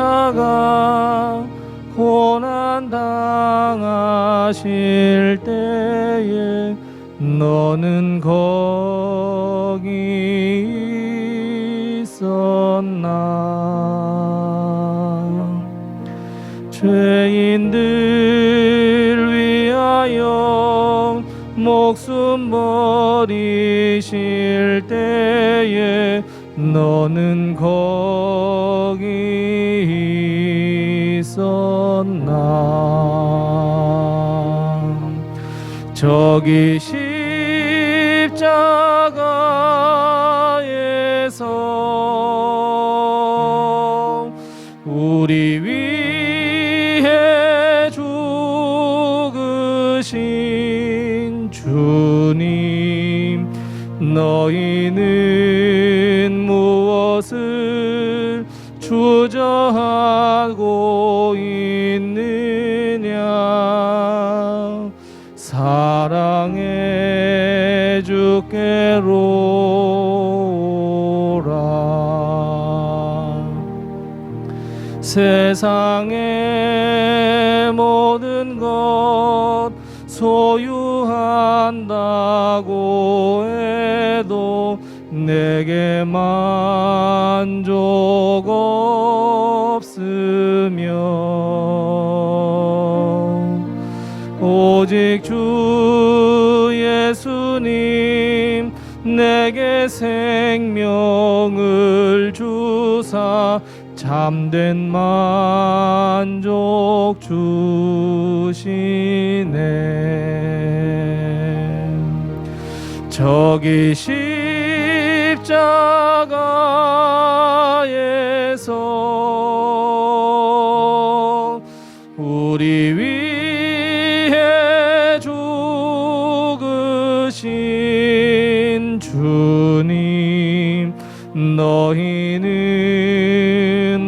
십자가 고난 당하실 때에 너는 거기 있었나. 죄인들 위하여 목숨 버리실 때에 너는 거기 있었나. 저기 십자가에서 우리 위해 죽으신 주님, 너희는 무엇을 주저하고 있느냐. 사랑해 주께로라. 세상의 모든 것 소유한다고 해도 내게 만족 없으며 오직 주 예수님 내게 생명을 주사 참된 만족 주시네. 저기 십자가에서 우리 위해 죽으신 주님, 너희는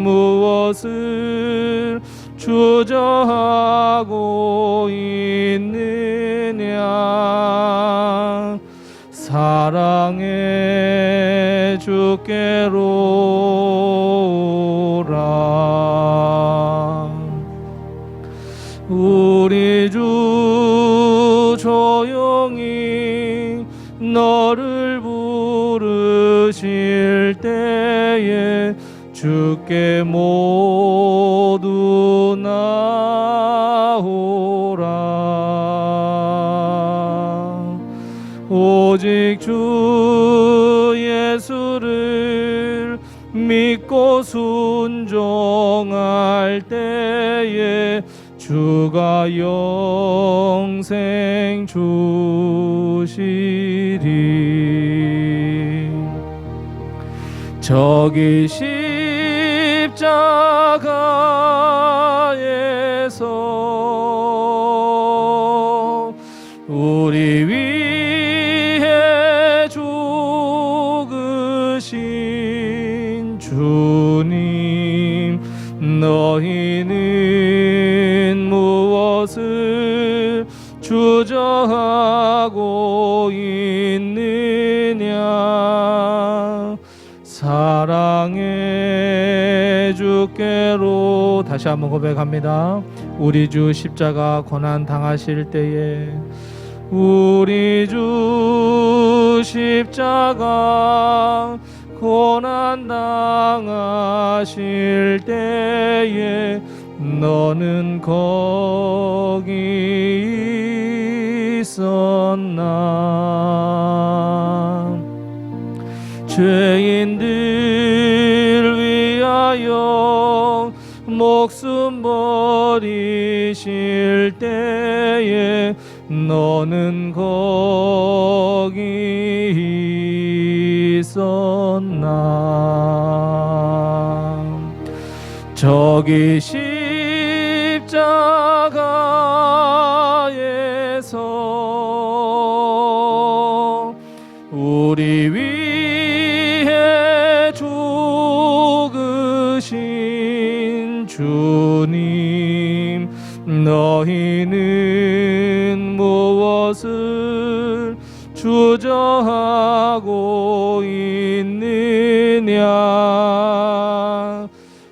무엇을 주저하고 있느냐. 사랑해 주께로라. 우리 주 조용히 너를 부르실 때에 주께 모두 나오라. 오직 주 예수를 믿고 순종할 때에 주가 영생 주시리. 저기 십자가에서 우리 위해 죽으신 주님, 너희는 무엇을 주저하고 있느냐. 사랑해 주께로. 다시 한번 고백합니다. 우리 주 십자가 고난 당하실 때에, 우리 주 십자가 고난 당하실 때에 너는 거기 있었나. 죄인들 위하여 목숨 버리실 때에 너는 거기 있었나. 저기 십자가에서 우리 위해 죽으신 주님, 너희는 무엇을 주저하고 있느냐.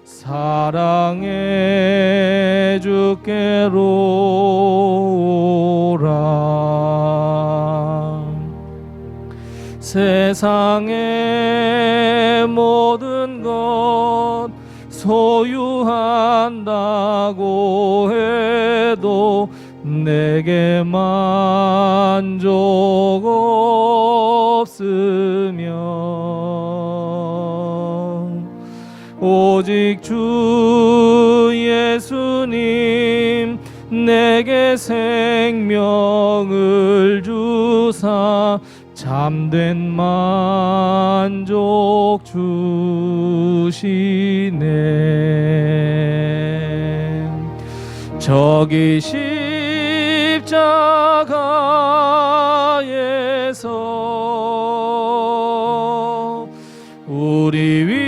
사랑해 사랑의 주께로 오라. 세상의 모든 것 소유한다고 해도 내게 만족 없으면 오직 주 예수님 내게 생명을 주사 참된 만족 주시네. 저기 십자가에서 우리 위해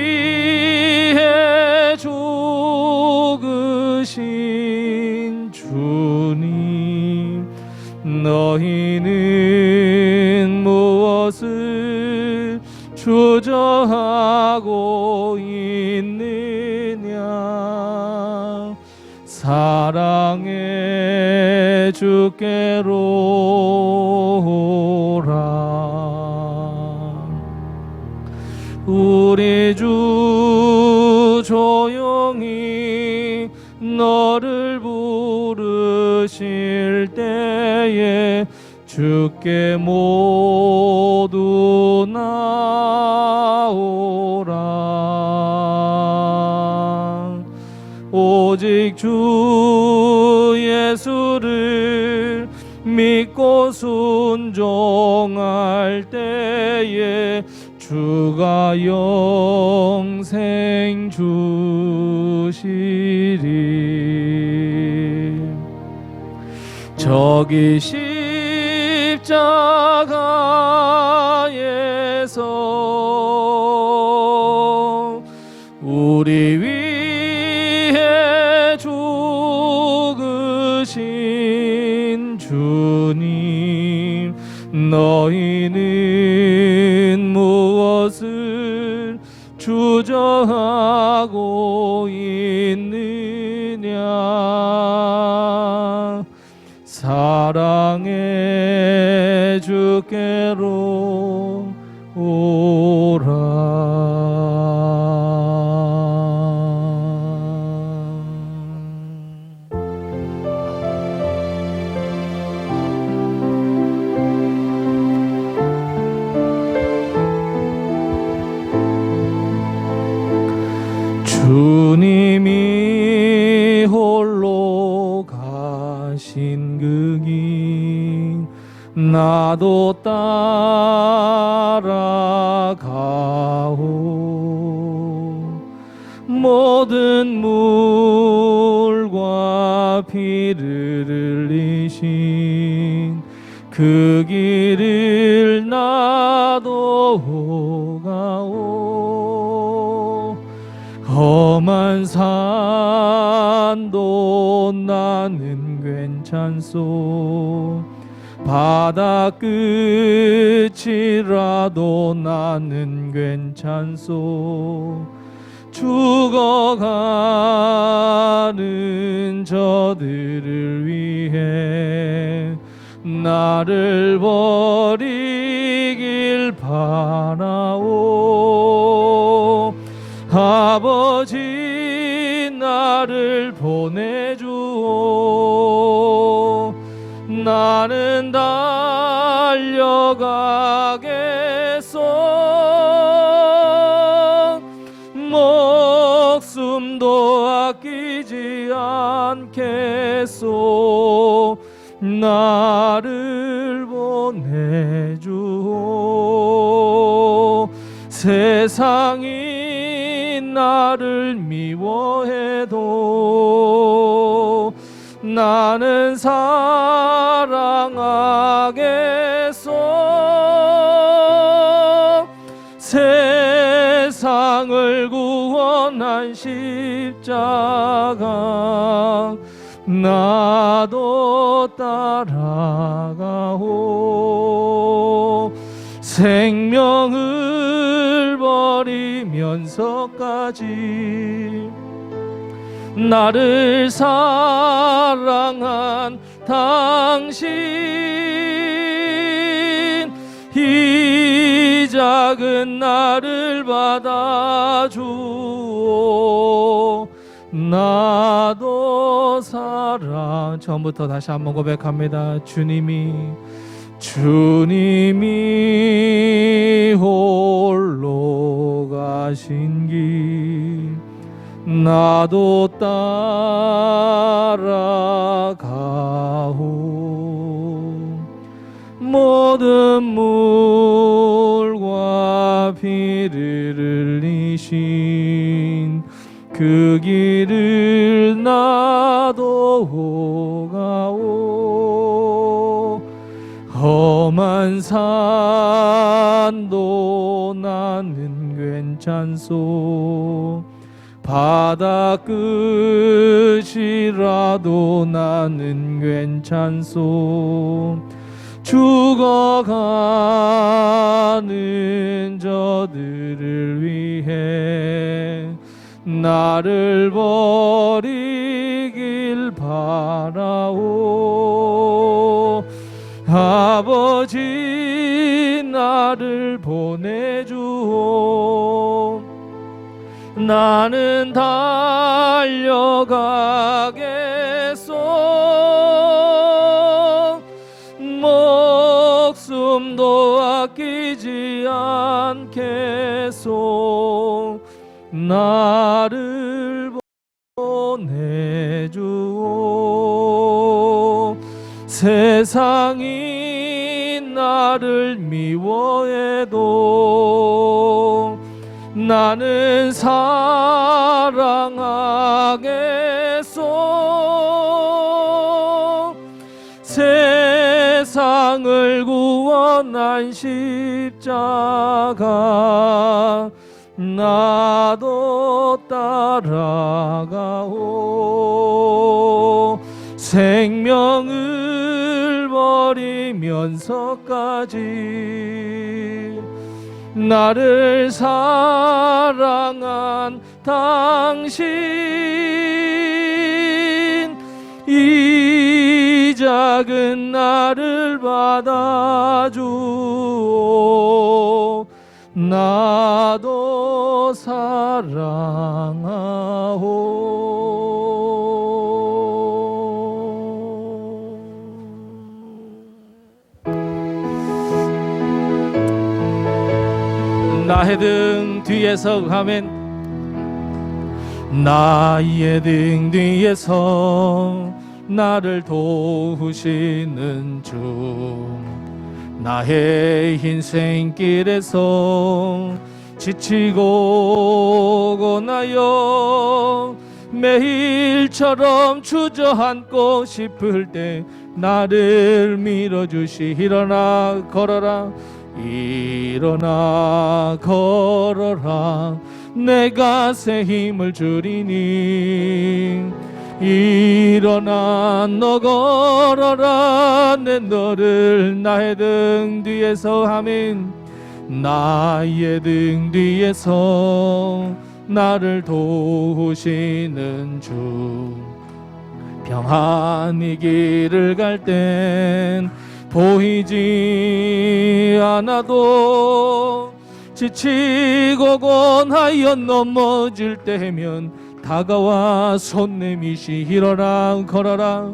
죽으신 주님, 너희는 무엇을 주저하고 있느냐. 사랑의 주께로 오라. 우리 주 조용히 너를 부르실 때에 주께 모두 나오라. 오직 주 예수를 믿고 순종할 때에 주가 영생 주시리. 저기 십자가에서 우리 위해 죽으신 주님, 너희는 무엇을 주저하고 있느냐. 사랑의 주께로 오라. 주님이 홀로 가신 그 길 나도 따라가오. 모든 물과 피를 흘리신 그 길을 나도 가오. 험한 산도 나는 괜찮소. 바다 끝이라도 나는 괜찮소. 죽어가는 저들을 위해 나를 버리길 바라오. 아버지 나를 보내주오. 나는 달려가겠소. 목숨도 아끼지 않겠소. 나를 보내주오. 세상이 나를 미워해도 나는 사랑하겠소. 세상을 구원한 십자가 나도 따라가오. 생명을 버리면서까지 나를 사랑한 당신, 이 작은 나를 받아주오. 나도 사랑. 처음부터 다시 한번 고백합니다. 주님이 홀로 가신 길 나도 따라가오. 모든 물과 피를 흘리신 그 길을 나도 가오. 험한 산도 나는 괜찮소. 바다 끝이라도 나는 괜찮소. 죽어가는 저들을 위해 나를 버리길 바라오. 아버지 나를 보내주오. 나는 달려가겠소. 목숨도 아끼지 않겠소. 나를 보내주오. 세상이 나를 미워해도 나는 사랑하겠소. 세상을 구원한 십자가 나도 따라가오. 생명을 버리면서까지 나를 사랑한 당신, 이 작은 나를 받아주오. 나도 사랑하오. 나의 등 뒤에서 하면 나의 등 뒤에서 나를 도우시는 주, 나의 인생길에서 지치고 고나여 매일처럼 주저앉고 싶을 때 나를 밀어주시. 일어나 걸어라, 일어나 걸어라, 내가 새 힘을 주리니. 일어나 너 걸어라, 내 너를 나의 등 뒤에서 하면 나의 등 뒤에서 나를 도우시는 주. 평안히 길을 갈 땐 보이지 않아도 지치고 고나여 넘어질 때면 다가와 손 내미시. 일어나 걸어라,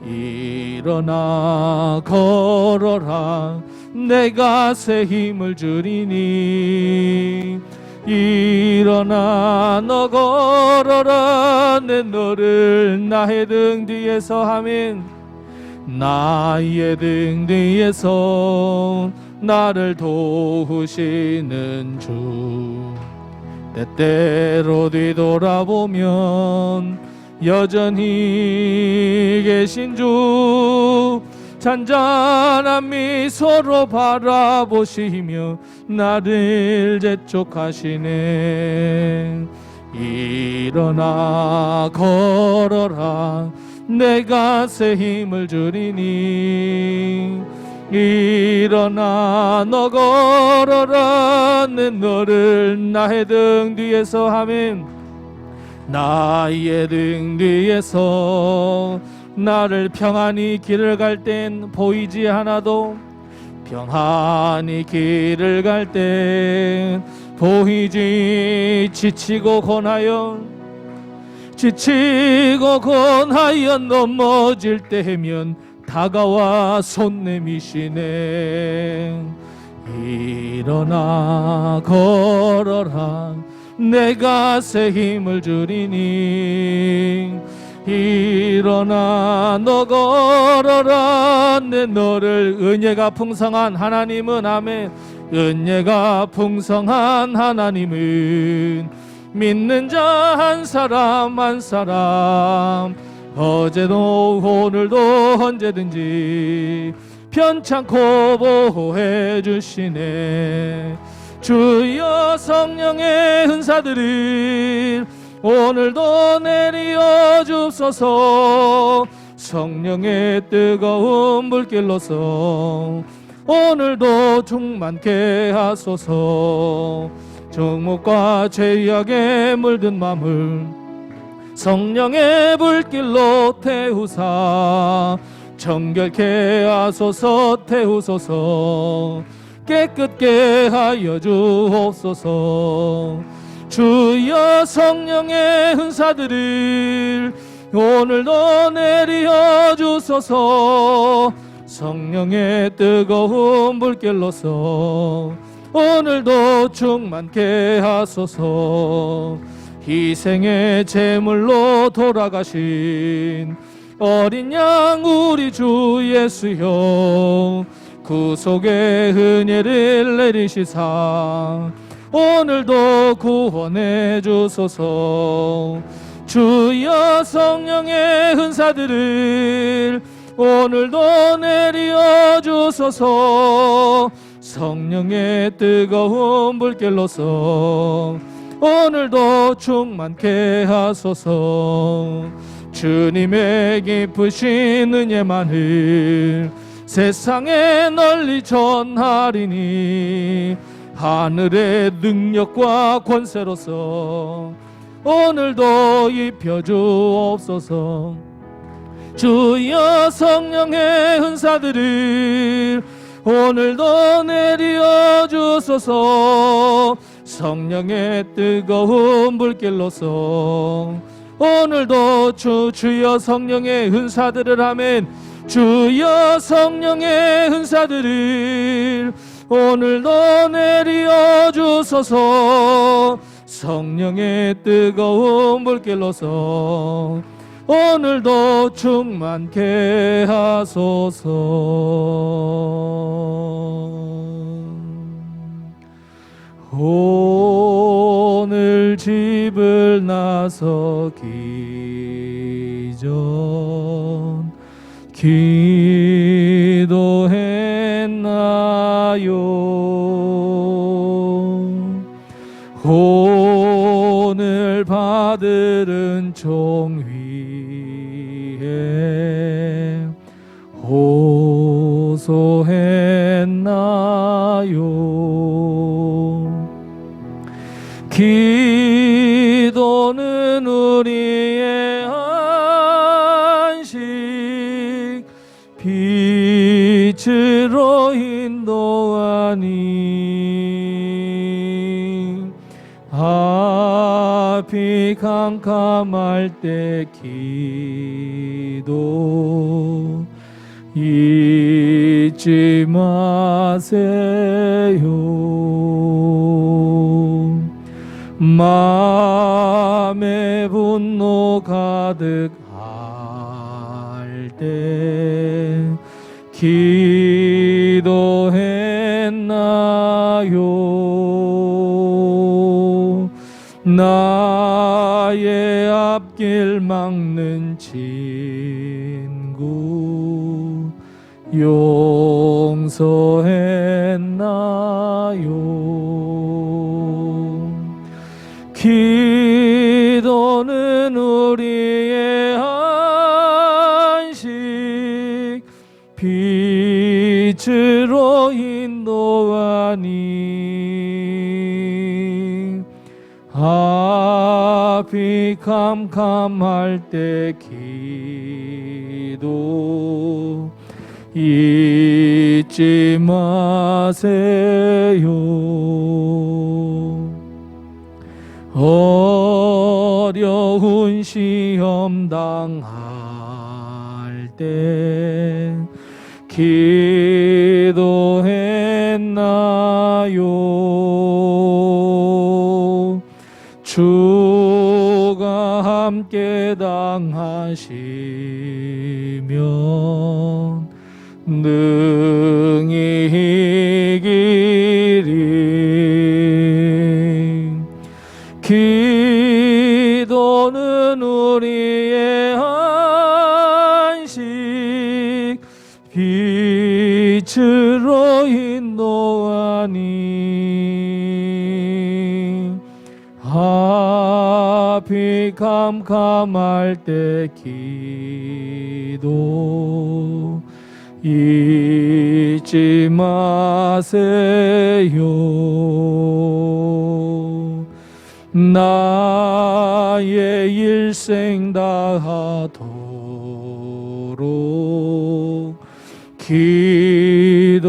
일어나 걸어라, 내가 새 힘을 주리니. 일어나 너 걸어라, 내 너를 나의 등 뒤에서 하면 나의 등 뒤에서 나를 도우시는 주. 때때로 뒤돌아보면 여전히 계신 주, 잔잔한 미소로 바라보시며 나를 재촉하시네. 일어나 걸어라, 내가 새 힘을 주리니. 일어나 너 걸어라, 내 너를 나의 등 뒤에서 하면 나의 등 뒤에서 나를 평안히 길을 갈 땐 보이지 않아도 평안히 길을 갈 땐 보이지. 지치고 고나여 넘어질 때면 다가와 손 내미시네. 일어나 걸어라 내가 새 힘을 주리니. 일어나 너 걸어라 내 너를. 은혜가 풍성한 하나님은 아멘. 은혜가 풍성한 하나님은 믿는 자 한 사람 한 사람 어제도 오늘도 언제든지 편찮고 보호해 주시네. 주여 성령의 은사들을 오늘도 내리어 주소서. 성령의 뜨거운 불길로서 오늘도 충만케 하소서. 정욕과 죄악에 물든 맘을 성령의 불길로 태우사 정결케 하소서. 태우소서. 깨끗게 하여 주옵소서. 주여 성령의 은사들을 오늘도 내리어 주소서. 성령의 뜨거운 불길로서 오늘도 충만케 하소서. 희생의 제물로 돌아가신 어린 양 우리 주 예수여 구속의 은혜를 내리시사 오늘도 구원해 주소서. 주여 성령의 은사들을 오늘도 내리어 주소서. 성령의 뜨거운 불길로서 오늘도 충만케 하소서. 주님의 깊으신 은혜만을 세상에 널리 전하리니 하늘의 능력과 권세로서 오늘도 입혀주옵소서. 주여 성령의 은사들을 오늘도 내리어 주소서. 성령의 뜨거운 불길로서 오늘도 주여 성령의 은사들을 아멘. 주여 성령의 은사들을 오늘도 내리어 주소서. 성령의 뜨거운 불길로서 오늘도 충만케 하소서. 오늘 집을 나서기 전 기도했나요? 오늘 받은 종 위에 호소했나요? 기도는 우리의 안식 빛으로 인도하니 앞이 캄캄할 때 기도 잊지 마세요. 마음에 분노 가득할 때 기도했나요? 나의 앞길 막는 친구 용서했나요? 기도는 우리의 안식 빛으로 인도하니 앞이 캄캄할 때 기도 잊지 마세요. 어려운 시험 당할 때 기도했나요? 주가 함께 당하시면 능히 이기리. 기도는 우리의 안식, 빛으로 인도하니. 앞이 캄캄할 때 기도 잊지 마세요. 나의 일생 다하도록 기도하리라.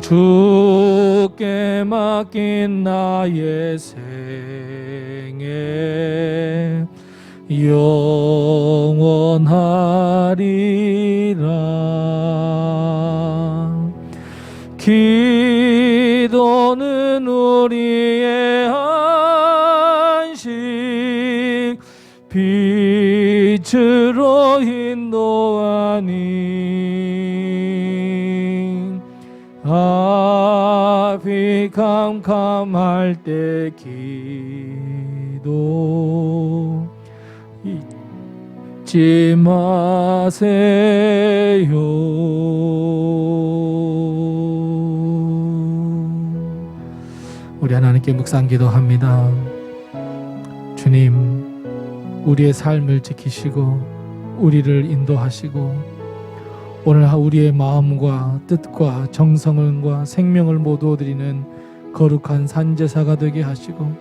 주께 맡긴 나의 생애 영원하리라. 기도는 우리의 안식, 빛으로 인도하니. 앞이 캄캄할 때 기도 잊지 마세요. 우리 하나님께 묵상 기도합니다. 주님, 우리의 삶을 지키시고 우리를 인도하시고 오늘 우리의 마음과 뜻과 정성과 생명을 모두 드리는 거룩한 산제사가 되게 하시고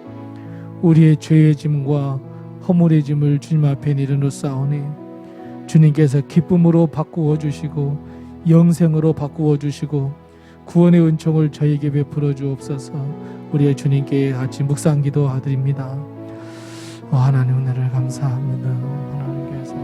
우리의 죄의 짐과 허물의 짐을 주님 앞에 내려놓사오니 주님께서 기쁨으로 바꾸어 주시고 영생으로 바꾸어 주시고 구원의 은총을 저에게 베풀어 주옵소서. 우리의 주님께 같이 묵상 기도드립니다. 하나님 은혜를 감사합니다. 하나님께서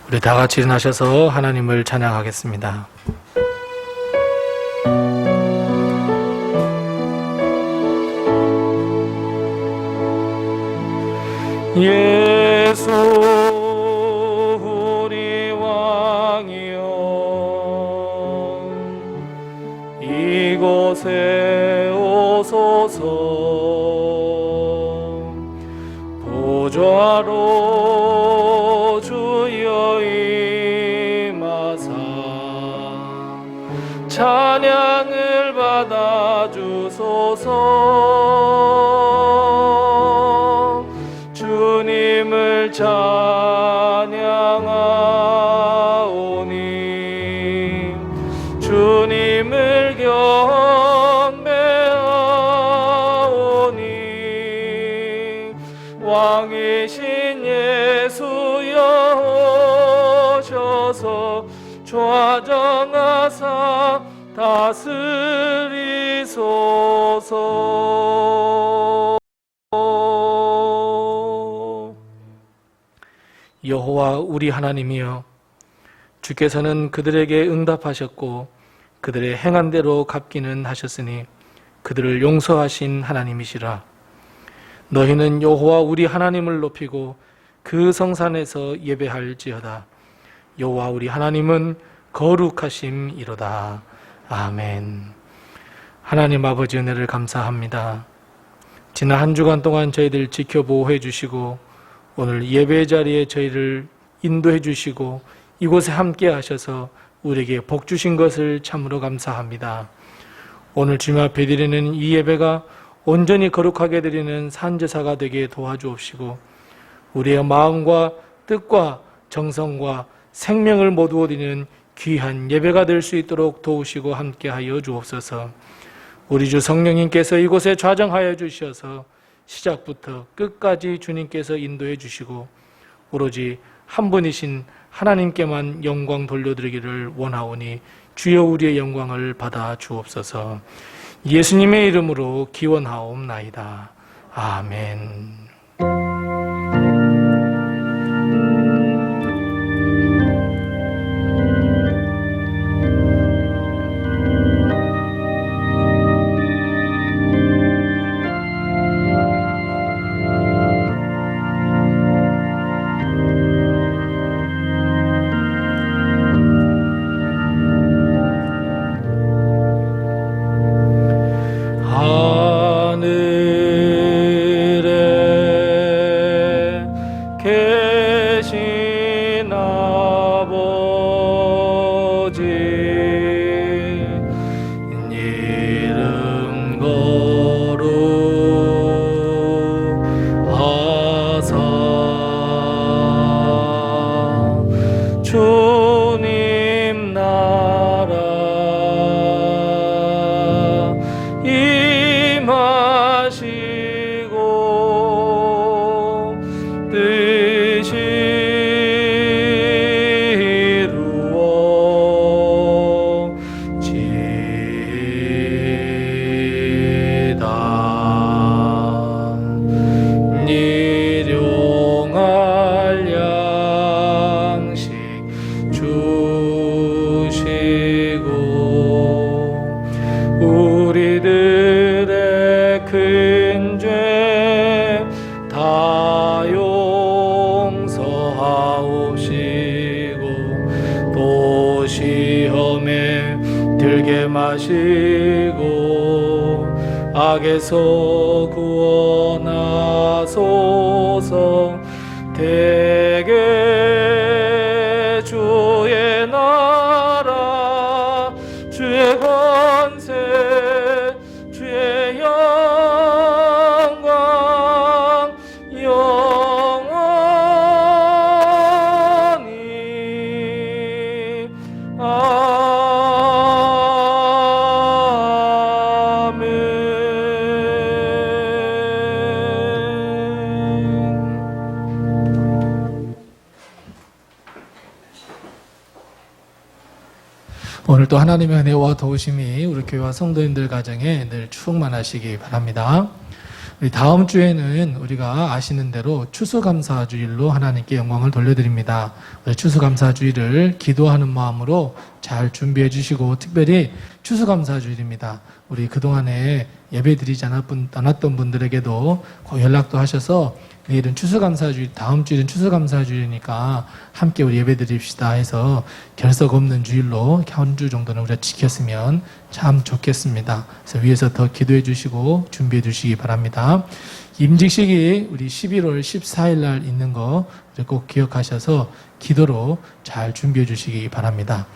우리 다 같이 일어나셔서 하나님을 찬양하겠습니다. 예수 우리 왕이여, 이곳에 오소서. 보좌로 주여 임하사 찬양을 받아 주소서. 주님을 찬양하오니 주님을 경배하오니 왕이신 예수여 오셔서 좌정하사 다스리소서. 여호와 우리 하나님이여, 주께서는 그들에게 응답하셨고 그들의 행한 대로 갚기는 하셨으니 그들을 용서하신 하나님이시라. 너희는 여호와 우리 하나님을 높이고 그 성산에서 예배할지어다. 여호와 우리 하나님은 거룩하심이로다. 아멘. 하나님 아버지 은혜를 감사합니다. 지난 한 주간 동안 저희들 지켜보호해 주시고 오늘 예배 자리에 저희를 인도해 주시고 이곳에 함께 하셔서 우리에게 복 주신 것을 참으로 감사합니다. 오늘 주님 앞에 드리는 이 예배가 온전히 거룩하게 드리는 산제사가 되게 도와주옵시고 우리의 마음과 뜻과 정성과 생명을 모두 드리는 귀한 예배가 될 수 있도록 도우시고 함께하여 주옵소서. 우리 주 성령님께서 이곳에 좌정하여 주셔서 시작부터 끝까지 주님께서 인도해 주시고 오로지 한 분이신 하나님께만 영광 돌려드리기를 원하오니 주여 우리의 영광을 받아 주옵소서. 예수님의 이름으로 기원하옵나이다. 아멘. 주님 나라 임하시고 뜻이 이루어지다. 일용할 양식 주시고 우리들의 큰 죄 다 용서하옵시고 또 시험에 들게 마시고 악에서 구원하소서. 대개 주의 나라 주의 권세 주의 영광 영원히 오늘도 하나님의 은혜와 도우심이 우리 교회와 성도님들 가정에 늘 충만하시기 바랍니다. 우리 다음 주에는 우리가 아시는 대로 추수감사주일로 하나님께 영광을 돌려드립니다. 우리 추수감사주일을 기도하는 마음으로 잘 준비해 주시고, 특별히 추수감사주일입니다. 우리 그동안에 예배드리지 않았던 분들에게도 꼭 연락도 하셔서 내일은 추수감사주일, 다음 주일은 추수감사주일이니까 함께 우리 예배드립시다 해서 결석 없는 주일로 이렇게 한 주 정도는 우리가 지켰으면 참 좋겠습니다. 그래서 위에서 더 기도해 주시고 준비해 주시기 바랍니다. 임직식이 우리 11월 14일 날 있는 거 꼭 기억하셔서 기도로 잘 준비해 주시기 바랍니다.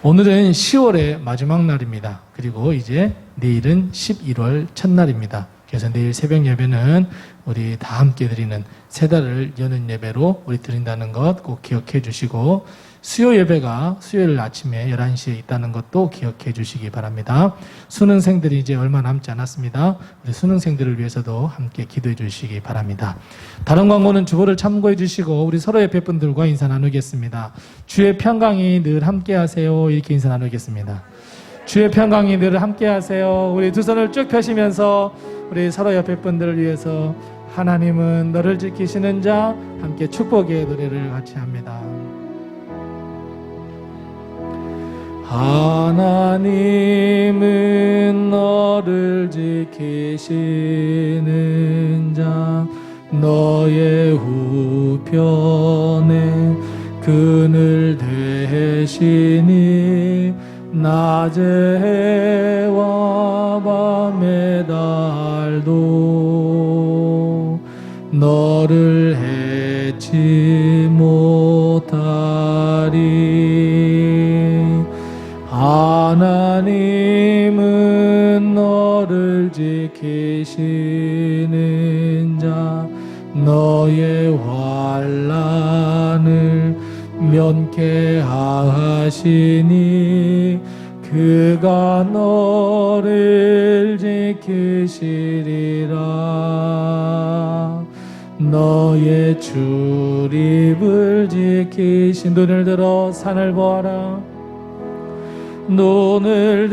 오늘은 10월의 마지막 날입니다. 그리고 이제 내일은 11월 첫날입니다. 그래서 내일 새벽 예배는 우리 다 함께 드리는 세 달을 여는 예배로 우리 드린다는 것 꼭 기억해 주시고, 수요 예배가 수요일 아침에 11시에 있다는 것도 기억해 주시기 바랍니다. 수능생들이 이제 얼마 남지 않았습니다. 우리 수능생들을 위해서도 함께 기도해 주시기 바랍니다. 다른 광고는 주보를 참고해 주시고 우리 서로 옆에 분들과 인사 나누겠습니다. 주의 평강이 늘 함께 하세요. 이렇게 인사 나누겠습니다. 주의 평강이 늘 함께 하세요. 우리 두 손을 쭉 펴시면서 우리 서로 옆에 분들을 위해서 하나님은 너를 지키시는 자, 함께 축복의 노래를 같이 합니다. 하나님은 너를 지키시는 자, 너의 우편에 그늘 되시니 낮의 해와 밤의 달도 너를 해치 못하리라. 자리. 하나님은 너를 지키시는 자, 너의 환난을 면케하시니 그가 너를 지키시리라. 너의 출입을 지키신. 눈을 들어 산을 보아라. 눈을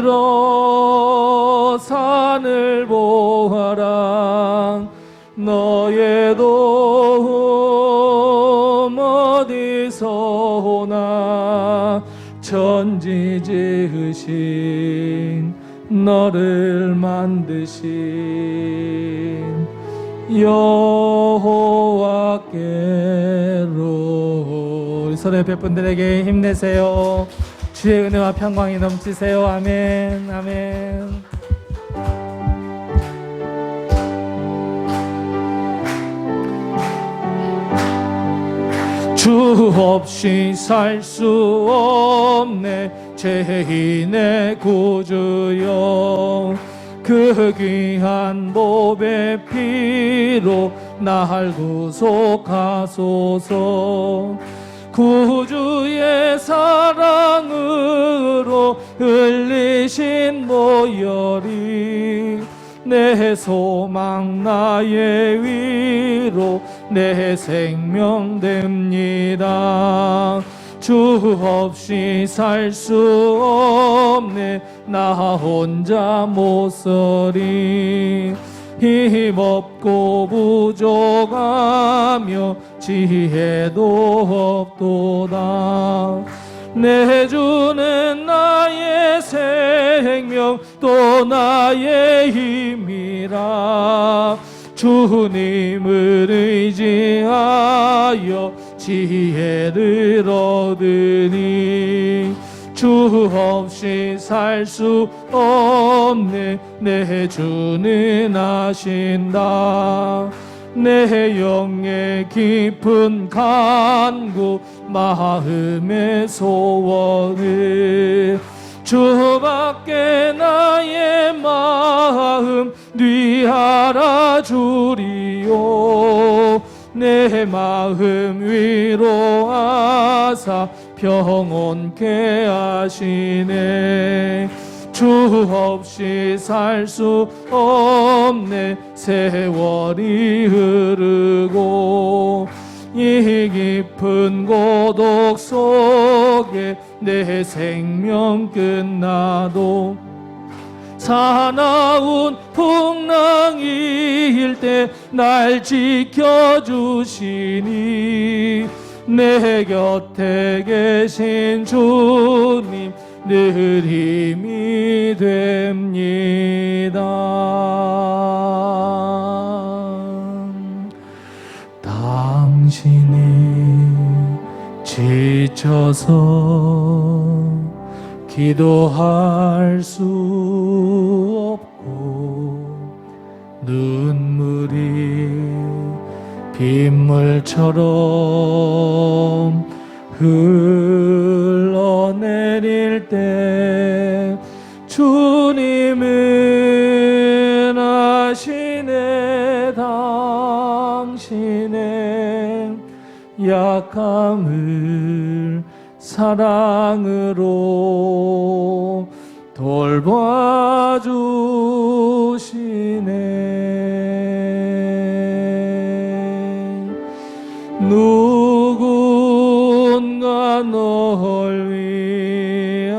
들어 산을 보아라. 너의 도움 어디서 오나. 천지 지으신 너를 만드신 여호와께로. 우리 서로 옆에 분들에게 힘내세요. 주의 은혜와 평강이 넘치세요. 아멘. 아멘. 주 없이 살 수 없네 죄인의 구주여. 그 귀한 보배 피로 날 구속하소서. 구주의 사랑으로 흘리신 보혈이 내 소망 나의 위로 내 생명 됩니다. 주 없이 살 수 없네 나 혼자 못 서리. 힘없고 부족하며 지혜도 없도다. 내 주는 나의 생명 또 나의 힘이라. 주님을 의지하여 지혜를 얻으니 주 없이 살 수 없네 내 주는 아신다. 내 영의 깊은 간구 마음의 소원을 주밖에 나의 마음 네 알아주리요. 내 마음 위로하사 평온케 하시네. 주 없이 살 수 없네 세월이 흐르고 이 깊은 고독 속에 내 생명 끝나도 사나운 풍랑일 때 날 지켜주시니 내 곁에 계신 주님 늘 힘이 됩니다. 당신이 지쳐서 기도할 수 없고 눈물이 빗물처럼 흘러내릴 때 주님은 아시네. 당신의 약함을 사랑으로 돌봐주시네. 누군가 널 위하여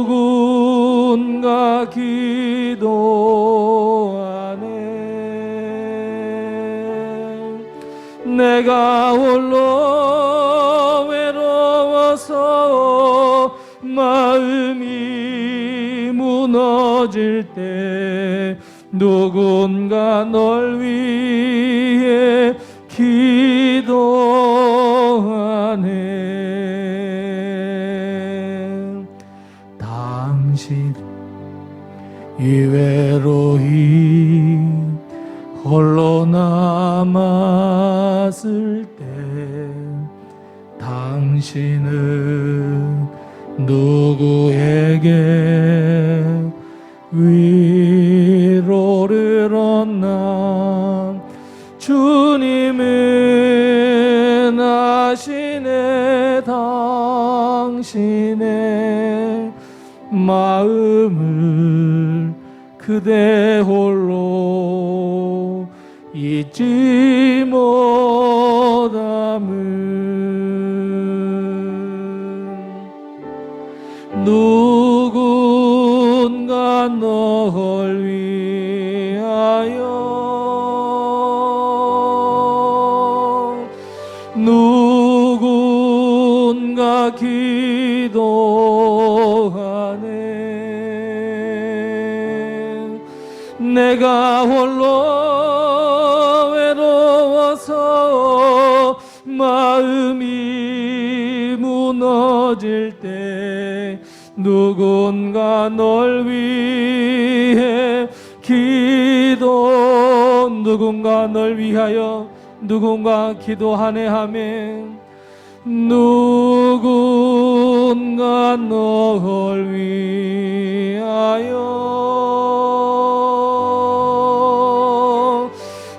누군가 기도하네. 내가 홀로 외로워서 마음이 무너질 때 누군가 널 위해 기도하네. 당신 이 외로이 홀로 남았을 때 당신은 누구에게 위로를 얻나? 주님은 아시네 당신의 마음을 그대 홀로 잊지 못함은 누군가 널 위하여 누군가 기도하네. 내가 홀로 외로워서 마음이 무너질 때 누군가 널 위해 누군가 널 위하여 누군가 기도하네 하매 누군가 널 위하여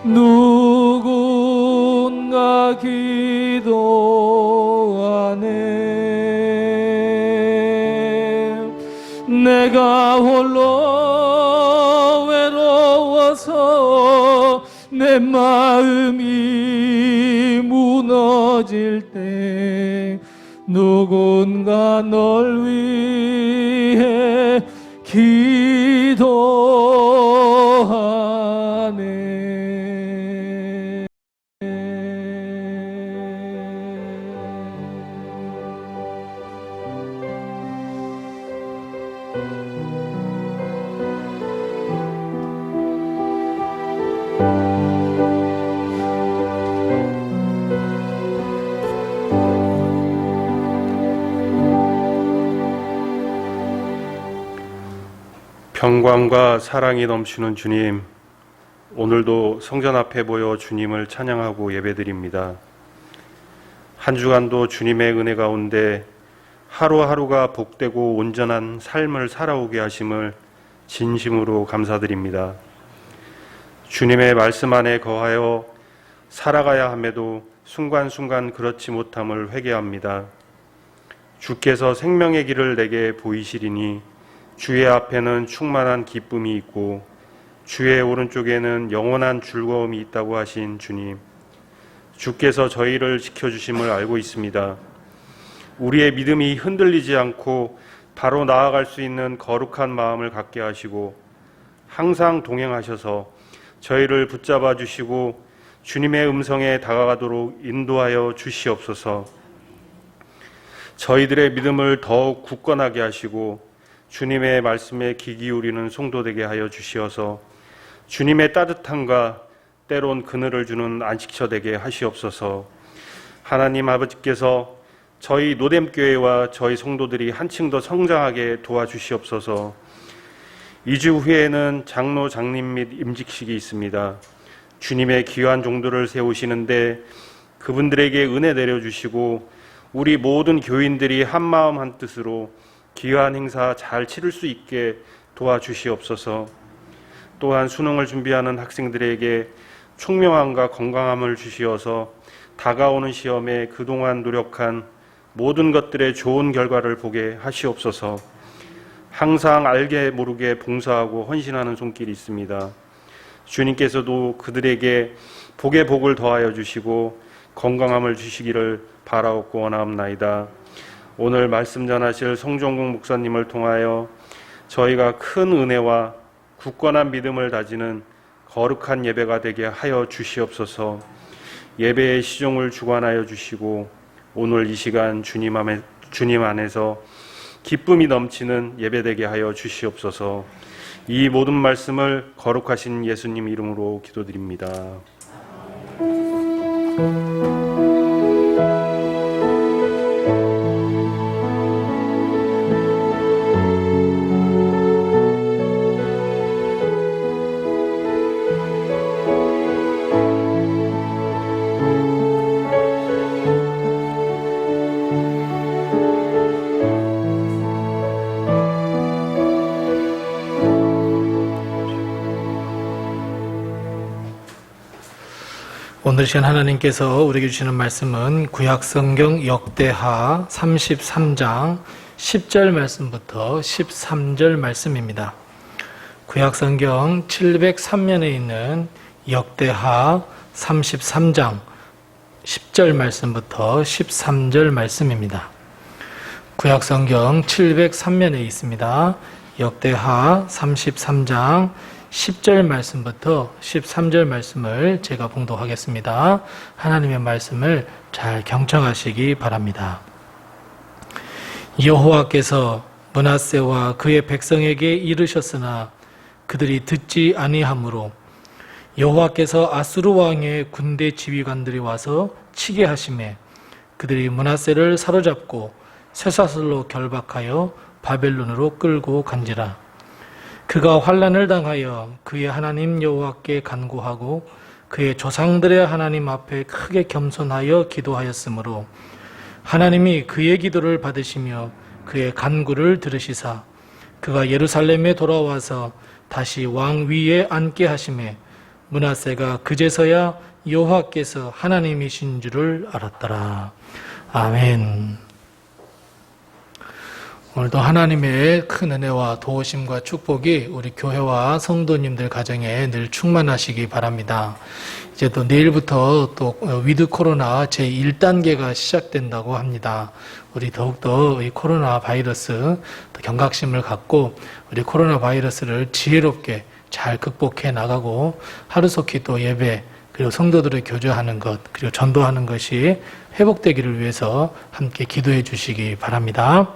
누군가 기도하네. 내가 홀로 외로워서 내 마음이 무너질 때 누군가 널 위해 기도하네. 평강과 사랑이 넘치는 주님, 오늘도 성전 앞에 모여 주님을 찬양하고 예배드립니다. 한 주간도 주님의 은혜 가운데 하루하루가 복되고 온전한 삶을 살아오게 하심을 진심으로 감사드립니다. 주님의 말씀 안에 거하여 살아가야 함에도 순간순간 그렇지 못함을 회개합니다. 주께서 생명의 길을 내게 보이시리니 주의 앞에는 충만한 기쁨이 있고 주의 오른쪽에는 영원한 즐거움이 있다고 하신 주님, 주께서 저희를 지켜주심을 알고 있습니다. 우리의 믿음이 흔들리지 않고 바로 나아갈 수 있는 거룩한 마음을 갖게 하시고 항상 동행하셔서 저희를 붙잡아 주시고 주님의 음성에 다가가도록 인도하여 주시옵소서. 저희들의 믿음을 더욱 굳건하게 하시고 주님의 말씀에 귀 기울이는 성도 되게 하여 주시어서 주님의 따뜻함과 때론 그늘을 주는 안식처 되게 하시옵소서. 하나님 아버지께서 저희 노뎀교회와 저희 성도들이 한층 더 성장하게 도와주시옵소서. 2주 후에는 장로 장님 및 임직식이 있습니다. 주님의 귀한 종들을 세우시는데 그분들에게 은혜 내려주시고 우리 모든 교인들이 한마음 한뜻으로 귀한 행사 잘 치를 수 있게 도와주시옵소서. 또한 수능을 준비하는 학생들에게 총명함과 건강함을 주시어서 다가오는 시험에 그동안 노력한 모든 것들의 좋은 결과를 보게 하시옵소서. 항상 알게 모르게 봉사하고 헌신하는 손길이 있습니다. 주님께서도 그들에게 복의 복을 더하여 주시고 건강함을 주시기를 바라옵고 원하옵나이다. 오늘 말씀 전하실 성종국 목사님을 통하여 저희가 큰 은혜와 굳건한 믿음을 다지는 거룩한 예배가 되게 하여 주시옵소서. 예배의 시종을 주관하여 주시고 오늘 이 시간 주님 안에서 기쁨이 넘치는 예배 되게 하여 주시옵소서. 이 모든 말씀을 거룩하신 예수님 이름으로 기도드립니다. 오늘 시간 하나님께서 우리에게 주시는 말씀은 구약성경 역대하 33장 10절 말씀부터 13절 말씀입니다. 구약성경 703면에 있는 역대하 33장 10절 말씀부터 13절 말씀입니다. 구약성경 703면에 있습니다. 역대하 33장 10절 말씀부터 13절 말씀을 제가 봉독하겠습니다. 하나님의 말씀을 잘 경청하시기 바랍니다. 여호와께서 므낫세와 그의 백성에게 이르셨으나 그들이 듣지 아니하므로 여호와께서 아수르 왕의 군대 지휘관들이 와서 치게 하시매 그들이 므낫세를 사로잡고 쇠사슬로 결박하여 바벨론으로 끌고 간지라. 그가 환난을 당하여 그의 하나님 여호와께 간구하고 그의 조상들의 하나님 앞에 크게 겸손하여 기도하였으므로 하나님이 그의 기도를 받으시며 그의 간구를 들으시사 그가 예루살렘에 돌아와서 다시 왕 위에 앉게 하시매 므낫세가 그제서야 여호와께서 하나님이신 줄을 알았더라. 아멘. 오늘도 하나님의 큰 은혜와 도우심과 축복이 우리 교회와 성도님들 가정에 늘 충만하시기 바랍니다. 이제 또 내일부터 또 위드 코로나 제1단계가 시작된다고 합니다. 우리 더욱더 이 코로나 바이러스 경각심을 갖고 우리 코로나 바이러스를 지혜롭게 잘 극복해 나가고 하루속히 또 예배 그리고 성도들을 교제하는 것 그리고 전도하는 것이 회복되기를 위해서 함께 기도해 주시기 바랍니다.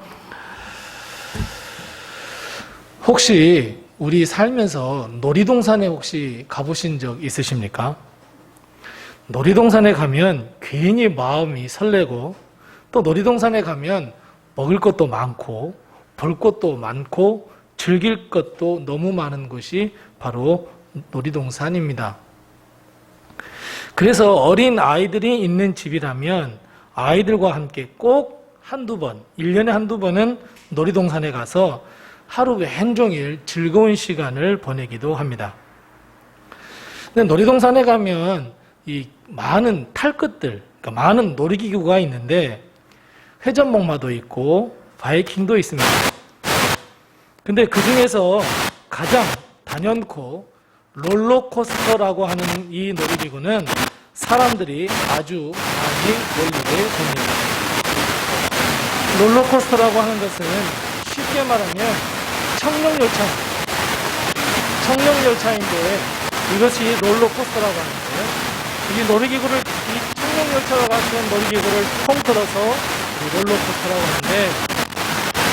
혹시 우리 살면서 놀이동산에 혹시 가보신 적 있으십니까? 놀이동산에 가면 괜히 마음이 설레고 또 놀이동산에 가면 먹을 것도 많고 볼 것도 많고 즐길 것도 너무 많은 곳이 바로 놀이동산입니다. 그래서 어린 아이들이 있는 집이라면 아이들과 함께 꼭 한두 번, 1년에 한두 번은 놀이동산에 가서 하루 종일 즐거운 시간을 보내기도 합니다. 근데 놀이동산에 가면 이 많은 탈 것들, 그러니까 많은 놀이기구가 있는데 회전목마도 있고 바이킹도 있습니다. 근데 그 중에서 가장 단연코 롤러코스터라고 하는 이 놀이기구는 사람들이 아주 많이 몰리게 됩니다. 롤러코스터라고 하는 것은 쉽게 말하면 청룡열차인데 이것이 롤러코스터라고 하는데요. 이 놀이기구를, 이 청룡열차와 같은 놀이기구를 통틀어서 롤러코스터라고 하는데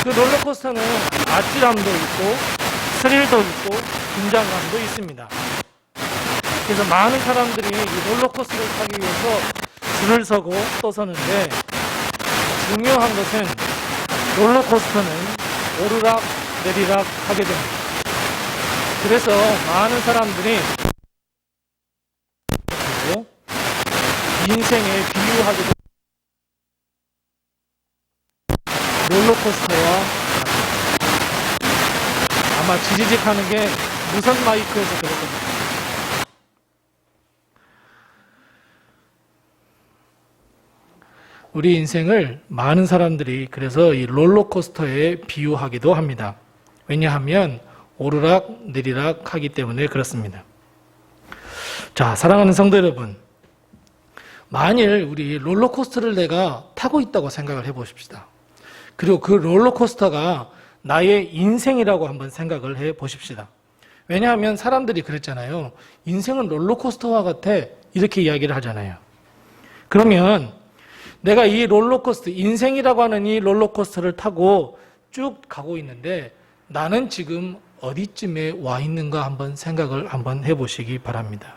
그 롤러코스터는 아찔함도 있고 스릴도 있고 긴장감도 있습니다. 그래서 많은 사람들이 이 롤러코스터를 타기 위해서 줄을 서고 또 서는데 중요한 것은 롤러코스터는 오르락 내리락 하게 됩니다. 그래서 많은 사람들이 인생에 비유하기도 롤러코스터와 아마 지지직 하는 게 무선 마이크에서 들을 겁니다. 우리 인생을 많은 사람들이 그래서 이 롤러코스터에 비유하기도 합니다. 왜냐하면 오르락 내리락 하기 때문에 그렇습니다. 자, 사랑하는 성도 여러분, 만일 우리 롤러코스터를 내가 타고 있다고 생각을 해보십시다. 그리고 그 롤러코스터가 나의 인생이라고 한번 생각을 해보십시다. 왜냐하면 사람들이 그랬잖아요. 인생은 롤러코스터와 같아 이렇게 이야기를 하잖아요. 그러면 내가 이 롤러코스터, 인생이라고 하는 이 롤러코스터를 타고 쭉 가고 있는데 나는 지금 어디쯤에 와 있는가 한번 생각을 한번 해보시기 바랍니다.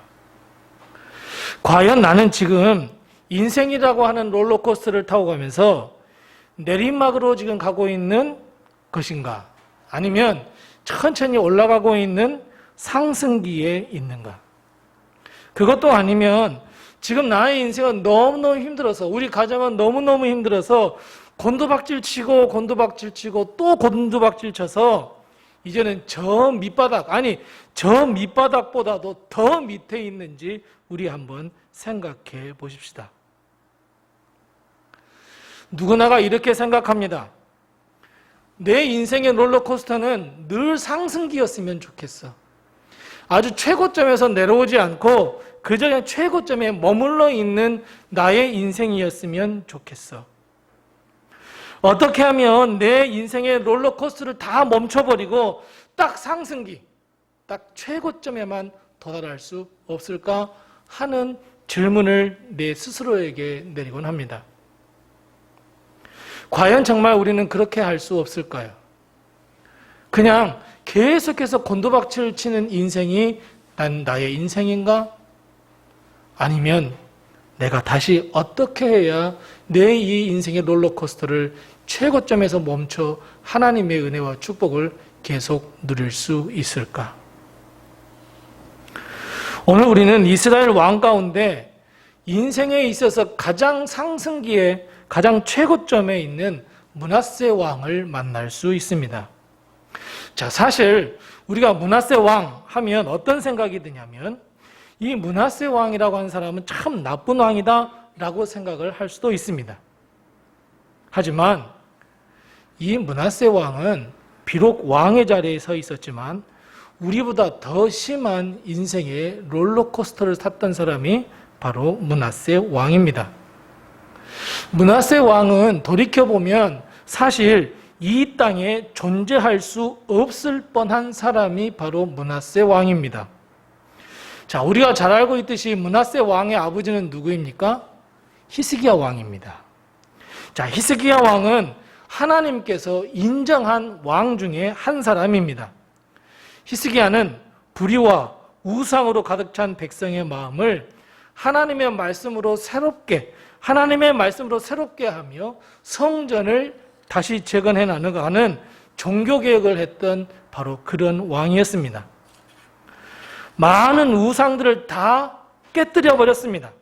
과연 나는 지금 인생이라고 하는 롤러코스터를 타고 가면서 내리막으로 지금 가고 있는 것인가? 아니면 천천히 올라가고 있는 상승기에 있는가? 그것도 아니면 지금 나의 인생은 너무너무 힘들어서 우리 가정은 너무너무 힘들어서 곤두박질 치고 또 곤두박질 쳐서 이제는 저 밑바닥, 아니 저 밑바닥보다도 더 밑에 있는지 우리 한번 생각해 보십시다. 누구나가 이렇게 생각합니다. 내 인생의 롤러코스터는 늘 상승기였으면 좋겠어. 아주 최고점에서 내려오지 않고 그저 그냥 최고점에 머물러 있는 나의 인생이었으면 좋겠어. 어떻게 하면 내 인생의 롤러코스터를 다 멈춰버리고 딱 상승기, 딱 최고점에만 도달할 수 없을까 하는 질문을 내 스스로에게 내리곤 합니다. 과연 정말 우리는 그렇게 할 수 없을까요? 그냥 계속해서 곤두박질을 치는 인생이 나의 인생인가? 아니면 내가 다시 어떻게 해야 내 이 인생의 롤러코스터를 최고점에서 멈춰 하나님의 은혜와 축복을 계속 누릴 수 있을까? 오늘 우리는 이스라엘 왕 가운데 인생에 있어서 가장 상승기에 가장 최고점에 있는 므낫세 왕을 만날 수 있습니다. 자, 사실 우리가 므낫세 왕 하면 어떤 생각이 드냐면 이 므낫세 왕이라고 하는 사람은 참 나쁜 왕이다 라고 생각을 할 수도 있습니다. 하지만 이 므낫세 왕은 비록 왕의 자리에 서 있었지만 우리보다 더 심한 인생의 롤러코스터를 탔던 사람이 바로 므낫세 왕입니다. 므낫세 왕은 돌이켜보면 사실 이 땅에 존재할 수 없을 뻔한 사람이 바로 므낫세 왕입니다. 자, 우리가 잘 알고 있듯이 므낫세 왕의 아버지는 누구입니까? 히스기야 왕입니다. 자, 히스기야 왕은 하나님께서 인정한 왕 중에 한 사람입니다. 히스기야는 불의와 우상으로 가득 찬 백성의 마음을 하나님의 말씀으로 새롭게 하며 성전을 다시 재건해 나가는 종교개혁을 했던 바로 그런 왕이었습니다. 많은 우상들을 다 깨뜨려 버렸습니다.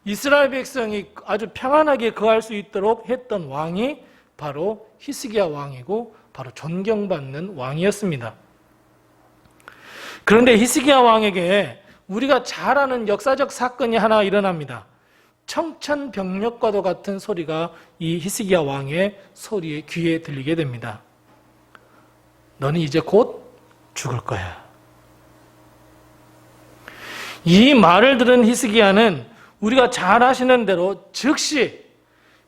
이스라엘 백성이 아주 평안하게 거할 수 있도록 했던 왕이 바로 히스기야 왕이고 바로 존경받는 왕이었습니다. 그런데 히스기야 왕에게 우리가 잘 아는 역사적 사건이 하나 일어납니다. 청천벽력과도 같은 소리가 이 히스기야 왕의 소리에 귀에 들리게 됩니다. 너는 이제 곧 죽을 거야. 이 말을 들은 히스기야는 우리가 잘 아시는 대로 즉시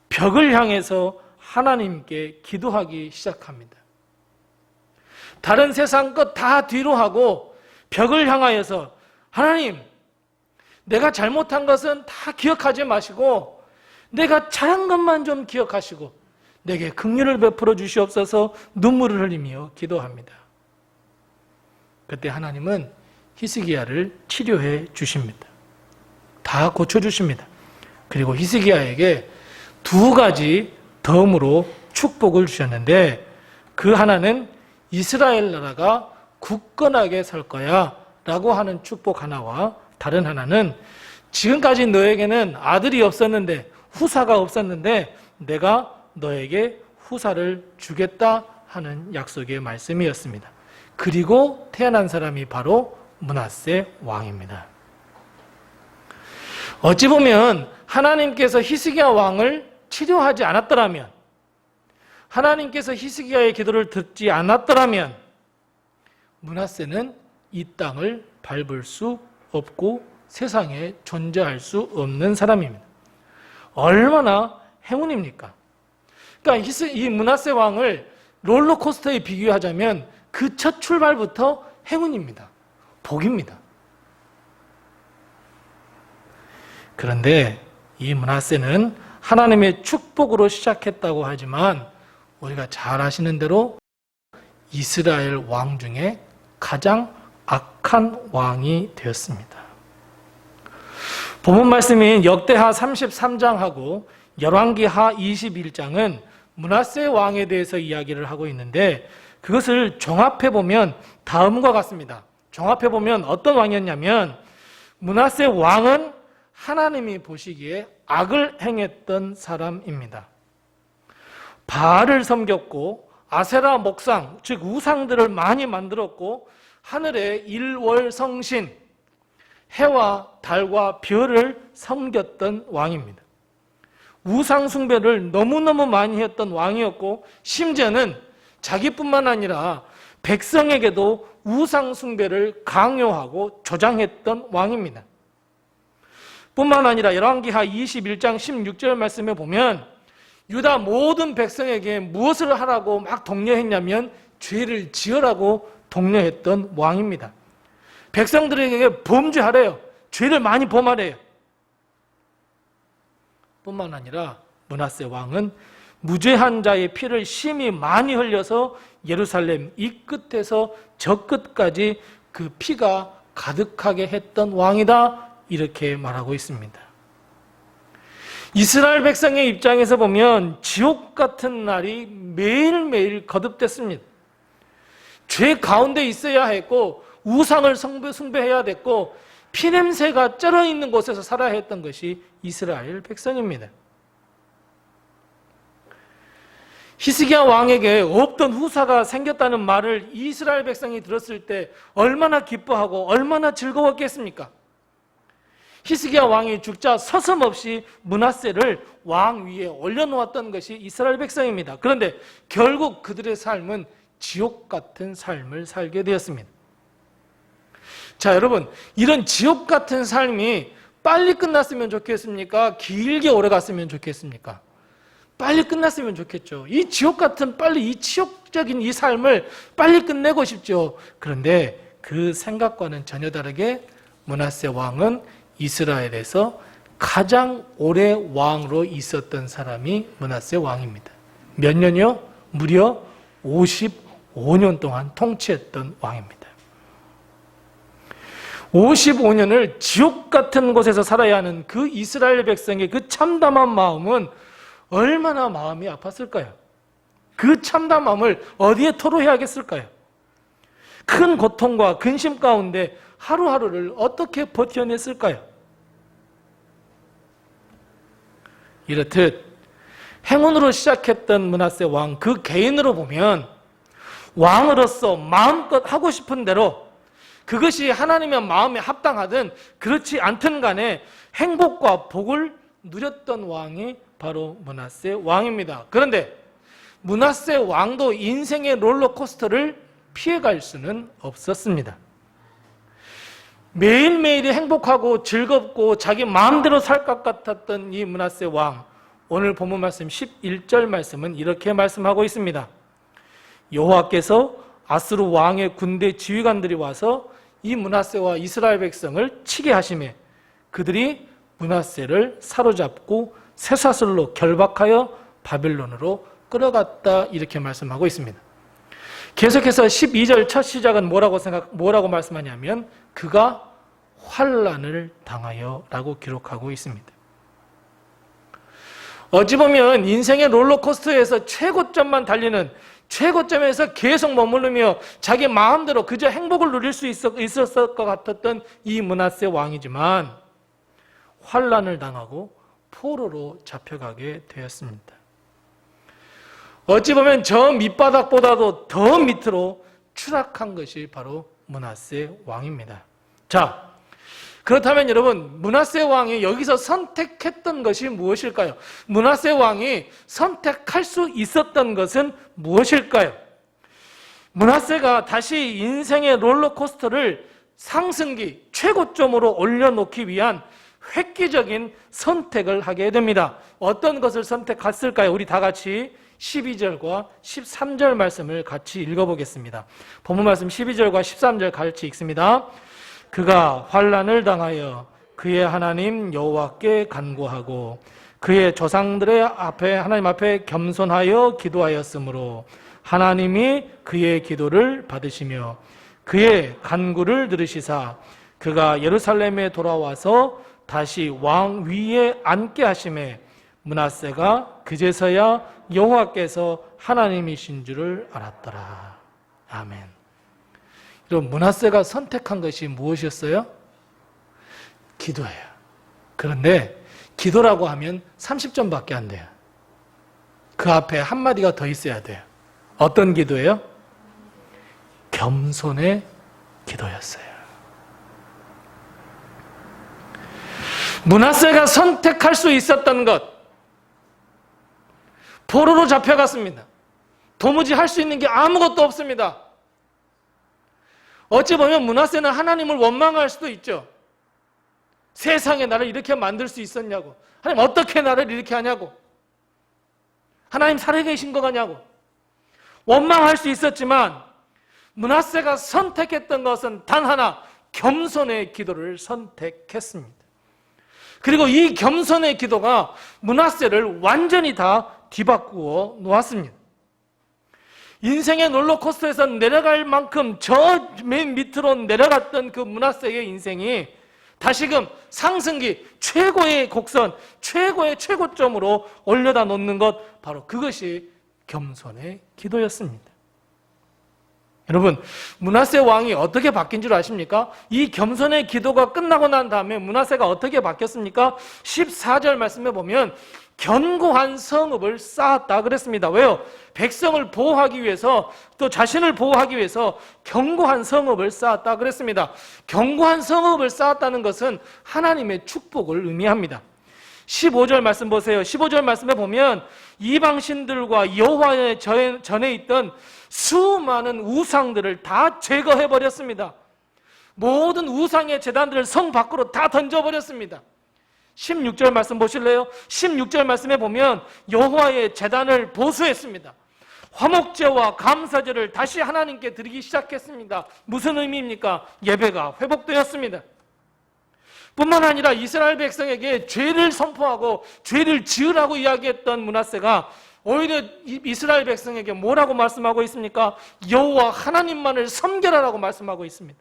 벽을 향해서 하나님께 기도하기 시작합니다. 다른 세상 것 다 뒤로 하고 벽을 향하여서 하나님, 내가 잘못한 것은 다 기억하지 마시고 내가 잘한 것만 좀 기억하시고 내게 긍휼을 베풀어 주시옵소서 눈물을 흘리며 기도합니다. 그때 하나님은 히스기야를 치료해 주십니다. 다 고쳐주십니다. 그리고 히스기야에게 두 가지 덤으로 축복을 주셨는데 그 하나는 이스라엘 나라가 굳건하게 설 거야 라고 하는 축복 하나와 다른 하나는 지금까지 너에게는 아들이 없었는데 후사가 없었는데 내가 너에게 후사를 주겠다 하는 약속의 말씀이었습니다. 그리고 태어난 사람이 바로 므낫세 왕입니다. 어찌 보면 하나님께서 히스기야 왕을 치료하지 않았더라면, 하나님께서 히스기야의 기도를 듣지 않았더라면 므낫세는 이 땅을 밟을 수 없고 세상에 존재할 수 없는 사람입니다. 얼마나 행운입니까? 그러니까 이 므낫세 왕을 롤러코스터에 비교하자면 그 첫 출발부터 행운입니다. 복입니다. 그런데 이 므낫세는 하나님의 축복으로 시작했다고 하지만 우리가 잘 아시는 대로 이스라엘 왕 중에 가장 악한 왕이 되었습니다. 본문 말씀인 역대하 33장하고 열왕기하 21장은 므낫세 왕에 대해서 이야기를 하고 있는데 그것을 종합해보면 다음과 같습니다. 종합해보면 어떤 왕이었냐면 므낫세 왕은 하나님이 보시기에 악을 행했던 사람입니다. 바알을 섬겼고 아세라 목상, 즉 우상들을 많이 만들었고 하늘의 일월성신, 해와 달과 별을 섬겼던 왕입니다. 우상 숭배를 너무너무 많이 했던 왕이었고 심지어는 자기뿐만 아니라 백성에게도 우상 숭배를 강요하고 조장했던 왕입니다. 뿐만 아니라 열왕기하 21장 16절 말씀에 보면 유다 모든 백성에게 무엇을 하라고 막 독려했냐면 죄를 지으라고 독려했던 왕입니다. 백성들에게 범죄하래요. 죄를 많이 범하래요. 뿐만 아니라 므낫세 왕은 무죄한 자의 피를 심히 많이 흘려서 예루살렘 이 끝에서 저 끝까지 그 피가 가득하게 했던 왕이다, 이렇게 말하고 있습니다. 이스라엘 백성의 입장에서 보면 지옥 같은 날이 매일매일 거듭됐습니다. 죄 가운데 있어야 했고 우상을 숭배해야 됐고 피냄새가 쩔어있는 곳에서 살아야 했던 것이 이스라엘 백성입니다. 히스기야 왕에게 없던 후사가 생겼다는 말을 이스라엘 백성이 들었을 때 얼마나 기뻐하고 얼마나 즐거웠겠습니까? 히스기야 왕이 죽자 서슴없이 므낫세를 왕 위에 올려놓았던 것이 이스라엘 백성입니다. 그런데 결국 그들의 삶은 지옥 같은 삶을 살게 되었습니다. 자, 여러분, 이런 지옥 같은 삶이 빨리 끝났으면 좋겠습니까? 길게 오래 갔으면 좋겠습니까? 빨리 끝났으면 좋겠죠. 이 지옥 같은 이 치욕적인 이 삶을 빨리 끝내고 싶죠. 그런데 그 생각과는 전혀 다르게 므낫세 왕은 이스라엘에서 가장 오래 왕으로 있었던 사람이 므낫세 왕입니다. 몇 년이요? 무려 55년 동안 통치했던 왕입니다. 55년을 지옥 같은 곳에서 살아야 하는 그 이스라엘 백성의 그 참담한 마음은 얼마나 마음이 아팠을까요? 그 참담함을 어디에 토로해야겠을까요? 큰 고통과 근심 가운데 하루하루를 어떻게 버텨냈을까요? 이렇듯 행운으로 시작했던 므낫세 왕, 그 개인으로 보면 왕으로서 마음껏 하고 싶은 대로 그것이 하나님의 마음에 합당하든 그렇지 않든 간에 행복과 복을 누렸던 왕이 바로 므낫세 왕입니다. 그런데 므낫세 왕도 인생의 롤러코스터를 피해갈 수는 없었습니다. 매일매일이 행복하고 즐겁고 자기 마음대로 살 것 같았던 이 므낫세 왕, 오늘 본문 말씀 11절 말씀은 이렇게 말씀하고 있습니다. 여호와께서 아스루 왕의 군대 지휘관들이 와서 이 므낫세와 이스라엘 백성을 치게 하시매 그들이 므낫세를 사로잡고 쇠사슬로 결박하여 바빌론으로 끌어갔다, 이렇게 말씀하고 있습니다. 계속해서 12절 첫 시작은 뭐라고 말씀하냐면 그가 환난을 당하여 라고 기록하고 있습니다. 어찌 보면 인생의 롤러코스터에서 최고점만 달리는, 최고점에서 계속 머무르며 자기 마음대로 그저 행복을 누릴 수 있었을 것 같았던 이 므낫세 왕이지만 환난을 당하고 포로로 잡혀가게 되었습니다. 어찌 보면 저 밑바닥보다도 더 밑으로 추락한 것이 바로 므낫세 왕입니다. 자, 그렇다면 여러분, 므낫세 왕이 여기서 선택했던 것이 무엇일까요? 므낫세 왕이 선택할 수 있었던 것은 무엇일까요? 므낫세가 다시 인생의 롤러코스터를 상승기 최고점으로 올려놓기 위한 획기적인 선택을 하게 됩니다. 어떤 것을 선택했을까요? 우리 다 같이 12절과 13절 말씀을 같이 읽어보겠습니다. 본문 말씀 12절과 13절 같이 읽습니다. 그가 환난을 당하여 그의 하나님 여호와께 간구하고 그의 조상들의 앞에 하나님 앞에 겸손하여 기도하였으므로 하나님이 그의 기도를 받으시며 그의 간구를 들으시사 그가 예루살렘에 돌아와서 다시 왕 위에 앉게 하심에 므낫세가 그제서야 여호와께서 하나님이신 줄을 알았더라. 아멘. 여러분, 므낫세가 선택한 것이 무엇이었어요? 기도예요. 그런데 기도라고 하면 30점밖에 안 돼요. 그 앞에 한마디가 더 있어야 돼요. 어떤 기도예요? 겸손의 기도였어요. 므낫세가 선택할 수 있었던 것, 포로로 잡혀갔습니다. 도무지 할 수 있는 게 아무것도 없습니다. 어찌 보면 므낫세는 하나님을 원망할 수도 있죠. 세상에 나를 이렇게 만들 수 있었냐고, 하나님 어떻게 나를 이렇게 하냐고, 하나님 살아계신 거 같냐고 원망할 수 있었지만, 므낫세가 선택했던 것은 단 하나, 겸손의 기도를 선택했습니다. 그리고 이 겸손의 기도가 므낫세를 완전히 다 뒤바꾸어 놓았습니다. 인생의 롤러코스터에서 내려갈 만큼 저 맨 밑으로 내려갔던 그 므낫세의 인생이 다시금 상승기, 최고의 곡선, 최고의 최고점으로 올려다 놓는 것, 바로 그것이 겸손의 기도였습니다. 여러분, 므낫세 왕이 어떻게 바뀐 줄 아십니까? 이 겸손의 기도가 끝나고 난 다음에 므낫세가 어떻게 바뀌었습니까? 14절 말씀에 보면 견고한 성읍을 쌓았다 그랬습니다. 왜요? 백성을 보호하기 위해서, 또 자신을 보호하기 위해서 견고한 성읍을 쌓았다 그랬습니다. 견고한 성읍을 쌓았다는 것은 하나님의 축복을 의미합니다. 15절 말씀 보세요. 15절 말씀에 보면 이방신들과 여호와의 전에 있던 수많은 우상들을 다 제거해버렸습니다. 모든 우상의 제단들을 성 밖으로 다 던져버렸습니다. 16절 말씀 보실래요? 16절 말씀에 보면 여호와의 제단을 보수했습니다. 화목제와 감사제를 다시 하나님께 드리기 시작했습니다. 무슨 의미입니까? 예배가 회복되었습니다. 뿐만 아니라 이스라엘 백성에게 죄를 선포하고 죄를 지으라고 이야기했던 므낫세가 오히려 이스라엘 백성에게 뭐라고 말씀하고 있습니까? 여호와 하나님만을 섬겨라라고 말씀하고 있습니다.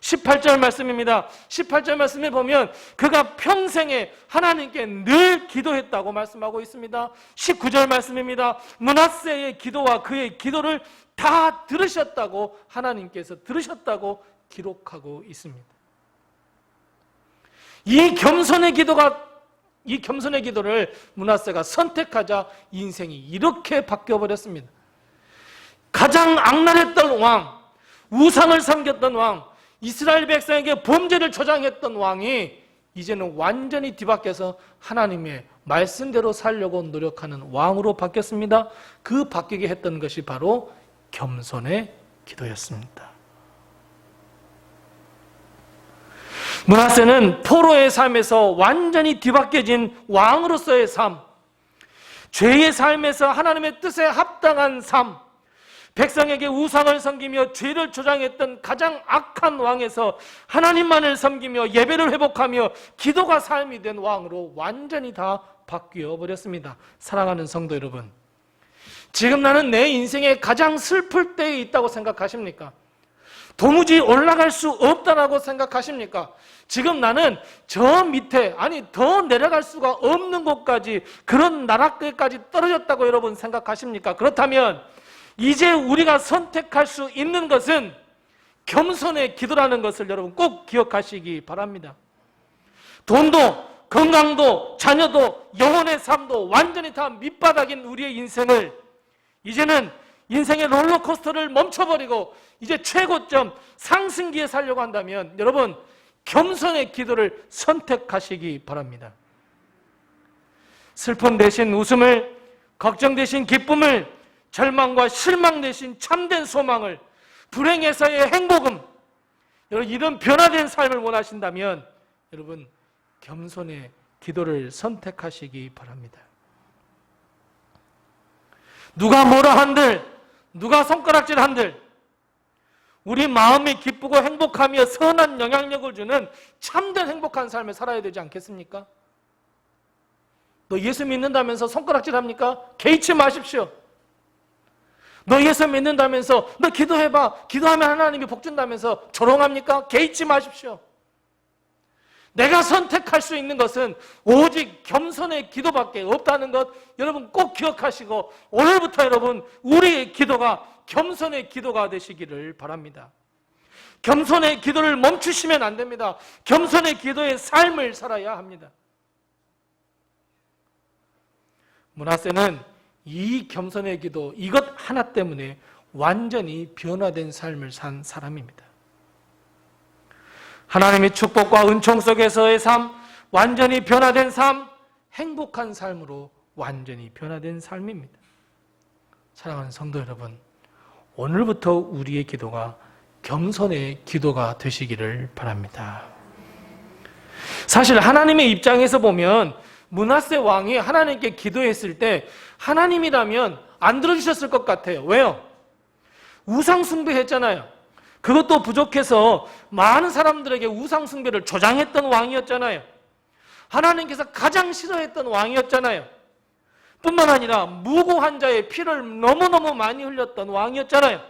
18절 말씀입니다. 18절 말씀에 보면 그가 평생에 하나님께 늘 기도했다고 말씀하고 있습니다. 19절 말씀입니다. 므낫세의 기도와 그의 기도를 다 들으셨다고, 하나님께서 들으셨다고 기록하고 있습니다. 이 겸손의 기도를 므낫세가 선택하자 인생이 이렇게 바뀌어버렸습니다. 가장 악랄했던 왕, 우상을 섬겼던 왕, 이스라엘 백성에게 범죄를 조장했던 왕이 이제는 완전히 뒤바뀌어서 하나님의 말씀대로 살려고 노력하는 왕으로 바뀌었습니다. 그 바뀌게 했던 것이 바로 겸손의 기도였습니다. 므낫세는 포로의 삶에서 완전히 뒤바뀌어진 왕으로서의 삶, 죄의 삶에서 하나님의 뜻에 합당한 삶, 백성에게 우상을 섬기며 죄를 조장했던 가장 악한 왕에서 하나님만을 섬기며 예배를 회복하며 기도가 삶이 된 왕으로 완전히 다 바뀌어 버렸습니다. 사랑하는 성도 여러분, 지금 나는 내 인생에 가장 슬플 때에 있다고 생각하십니까? 도무지 올라갈 수 없다라고 생각하십니까? 지금 나는 저 밑에, 아니 더 내려갈 수가 없는 곳까지, 그런 나락까지 떨어졌다고 여러분 생각하십니까? 그렇다면 이제 우리가 선택할 수 있는 것은 겸손의 기도라는 것을 여러분 꼭 기억하시기 바랍니다. 돈도, 건강도, 자녀도, 영혼의 삶도 완전히 다 밑바닥인 우리의 인생을 이제는 인생의 롤러코스터를 멈춰버리고 이제 최고점 상승기에 살려고 한다면 여러분 겸손의 기도를 선택하시기 바랍니다. 슬픔 대신 웃음을, 걱정 대신 기쁨을, 절망과 실망 대신 참된 소망을, 불행에서의 행복음, 여러분 이런 변화된 삶을 원하신다면 여러분 겸손의 기도를 선택하시기 바랍니다. 누가 뭐라 한들, 누가 손가락질 한들 우리 마음이 기쁘고 행복하며 선한 영향력을 주는 참된 행복한 삶을 살아야 되지 않겠습니까? 너 예수 믿는다면서 손가락질 합니까? 개의치 마십시오. 너 예수 믿는다면서 너 기도해봐, 기도하면 하나님이 복 준다면서 조롱합니까? 개의치 마십시오. 내가 선택할 수 있는 것은 오직 겸손의 기도밖에 없다는 것 여러분 꼭 기억하시고 오늘부터 여러분 우리의 기도가 겸손의 기도가 되시기를 바랍니다. 겸손의 기도를 멈추시면 안 됩니다. 겸손의 기도의 삶을 살아야 합니다. 므낫세는 이 겸손의 기도, 이것 하나 때문에 완전히 변화된 삶을 산 사람입니다. 하나님의 축복과 은총 속에서의 삶, 완전히 변화된 삶, 행복한 삶으로 완전히 변화된 삶입니다. 사랑하는 성도 여러분, 오늘부터 우리의 기도가 겸손의 기도가 되시기를 바랍니다. 사실 하나님의 입장에서 보면 므낫세 왕이 하나님께 기도했을 때 하나님이라면 안 들어주셨을 것 같아요. 왜요? 우상 숭배했잖아요. 그것도 부족해서 많은 사람들에게 우상 숭배를 조장했던 왕이었잖아요. 하나님께서 가장 싫어했던 왕이었잖아요. 뿐만 아니라 무고한 자의 피를 너무너무 많이 흘렸던 왕이었잖아요.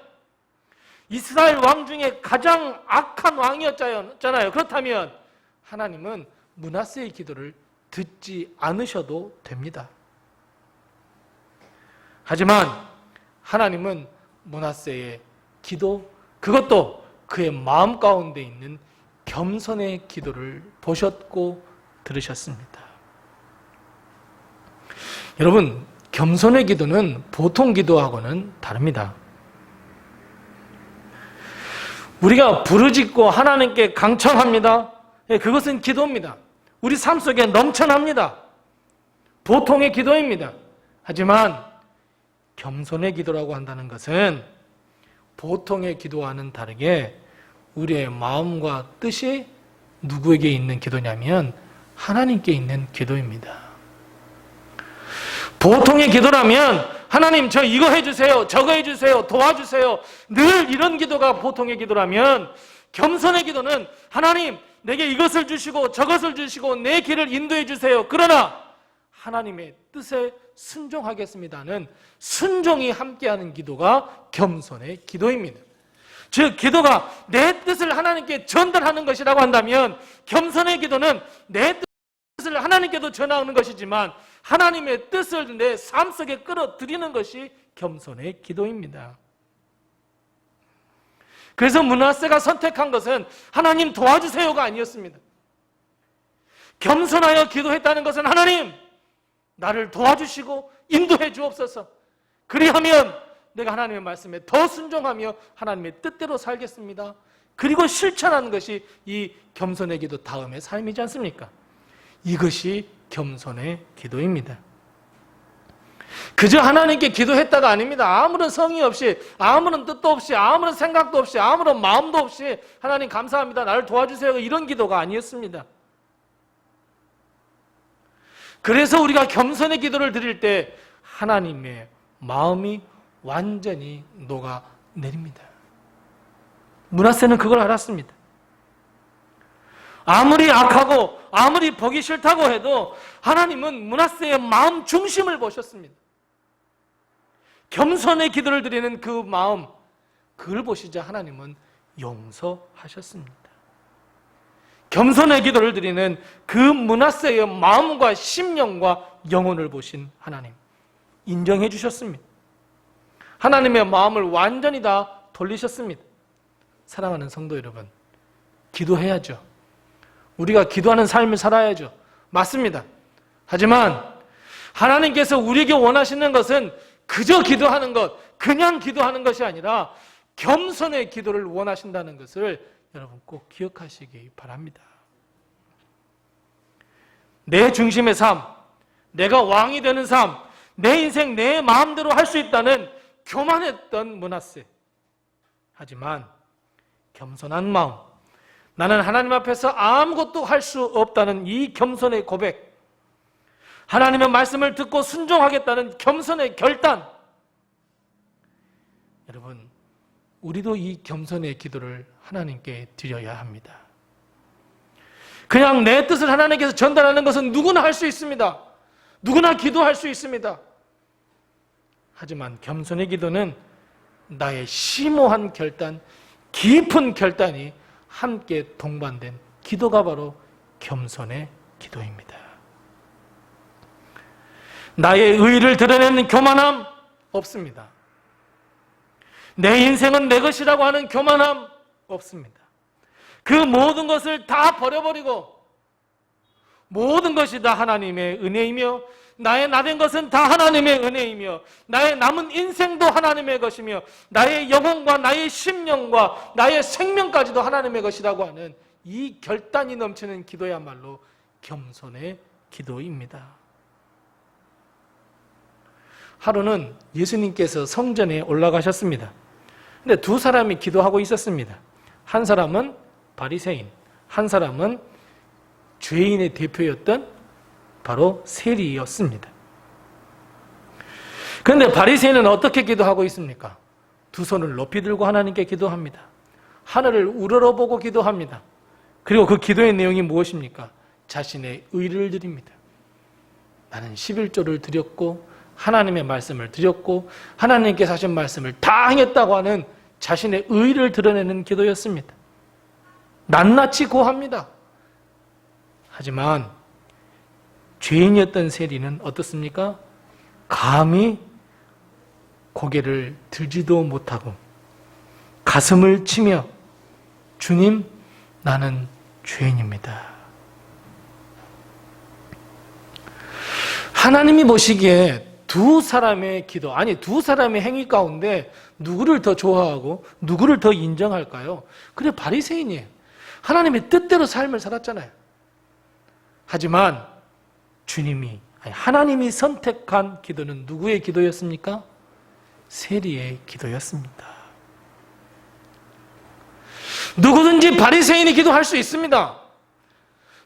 이스라엘 왕 중에 가장 악한 왕이었잖아요. 그렇다면 하나님은 므낫세의 기도를 듣지 않으셔도 됩니다. 하지만 하나님은 므낫세의 기도, 그것도 그의 마음 가운데 있는 겸손의 기도를 보셨고 들으셨습니다. 여러분, 겸손의 기도는 보통 기도하고는 다릅니다. 우리가 부르짖고 하나님께 강청합니다. 그것은 기도입니다. 우리 삶 속에 넘쳐납니다. 보통의 기도입니다. 하지만 겸손의 기도라고 한다는 것은 보통의 기도와는 다르게 우리의 마음과 뜻이 누구에게 있는 기도냐면 하나님께 있는 기도입니다. 보통의 기도라면 하나님 저 이거 해주세요, 저거 해주세요, 도와주세요, 늘 이런 기도가 보통의 기도라면 겸손의 기도는 하나님 내게 이것을 주시고 저것을 주시고 내 길을 인도해 주세요. 그러나 하나님의 뜻에 순종하겠습니다는 순종이 함께하는 기도가 겸손의 기도입니다. 즉 기도가 내 뜻을 하나님께 전달하는 것이라고 한다면 겸손의 기도는 내 뜻을 하나님께도 전하는 것이지만 하나님의 뜻을 내 삶 속에 끌어들이는 것이 겸손의 기도입니다. 그래서 므낫세가 선택한 것은 하나님 도와주세요가 아니었습니다. 겸손하여 기도했다는 것은 하나님 나를 도와주시고 인도해 주옵소서. 그리하면 내가 하나님의 말씀에 더 순종하며 하나님의 뜻대로 살겠습니다. 그리고 실천하는 것이 이 겸손의 기도 다음의 삶이지 않습니까? 이것이 겸손의 기도입니다. 그저 하나님께 기도했다가 아닙니다. 아무런 성의 없이, 아무런 뜻도 없이, 아무런 생각도 없이, 아무런 마음도 없이 하나님 감사합니다, 나를 도와주세요, 이런 기도가 아니었습니다. 그래서 우리가 겸손의 기도를 드릴 때 하나님의 마음이 완전히 녹아내립니다. 므낫세는 그걸 알았습니다. 아무리 악하고 아무리 보기 싫다고 해도 하나님은 므낫세의 마음 중심을 보셨습니다. 겸손의 기도를 드리는 그 마음, 그걸 보시자 하나님은 용서하셨습니다. 겸손의 기도를 드리는 그 므낫세의 마음과 심령과 영혼을 보신 하나님, 인정해 주셨습니다. 하나님의 마음을 완전히 다 돌리셨습니다. 사랑하는 성도 여러분, 기도해야죠. 우리가 기도하는 삶을 살아야죠. 맞습니다. 하지만 하나님께서 우리에게 원하시는 것은 그저 기도하는 것, 그냥 기도하는 것이 아니라 겸손의 기도를 원하신다는 것을 여러분 꼭 기억하시기 바랍니다. 내 중심의 삶, 내가 왕이 되는 삶, 내 인생 내 마음대로 할 수 있다는 교만했던 므낫세. 하지만 겸손한 마음, 나는 하나님 앞에서 아무것도 할 수 없다는 이 겸손의 고백, 하나님의 말씀을 듣고 순종하겠다는 겸손의 결단. 여러분, 우리도 이 겸손의 기도를 하나님께 드려야 합니다. 그냥 내 뜻을 하나님께서 전달하는 것은 누구나 할 수 있습니다. 누구나 기도할 수 있습니다. 하지만 겸손의 기도는 나의 심오한 결단, 깊은 결단이 함께 동반된 기도가 바로 겸손의 기도입니다. 나의 의의를 드러내는 교만함 없습니다. 내 인생은 내 것이라고 하는 교만함 없습니다. 그 모든 것을 다 버려버리고 모든 것이 다 하나님의 은혜이며 나의 나된 것은 다 하나님의 은혜이며 나의 남은 인생도 하나님의 것이며 나의 영혼과 나의 심령과 나의 생명까지도 하나님의 것이라고 하는 이 결단이 넘치는 기도야말로 겸손의 기도입니다. 하루는 예수님께서 성전에 올라가셨습니다. 근데 두 사람이 기도하고 있었습니다. 한 사람은 바리새인, 한 사람은 죄인의 대표였던 바로 세리였습니다. 그런데 바리새인은 어떻게 기도하고 있습니까? 두 손을 높이 들고 하나님께 기도합니다. 하늘을 우러러보고 기도합니다. 그리고 그 기도의 내용이 무엇입니까? 자신의 의를 드립니다. 나는 11조를 드렸고 하나님의 말씀을 드렸고 하나님께서 하신 말씀을 다 행했다고 하는 자신의 의를 드러내는 기도였습니다. 낱낱이 고합니다. 하지만 죄인이었던 세리는 어떻습니까? 감히 고개를 들지도 못하고 가슴을 치며 주님, 나는 죄인입니다. 하나님이 보시기에 두 사람의 기도, 아니 두 사람의 행위 가운데 누구를 더 좋아하고 누구를 더 인정할까요? 그래, 바리새인이에요. 하나님의 뜻대로 삶을 살았잖아요. 하지만 주님이, 아니 하나님이 선택한 기도는 누구의 기도였습니까? 세리의 기도였습니다. 누구든지 바리새인이 기도할 수 있습니다.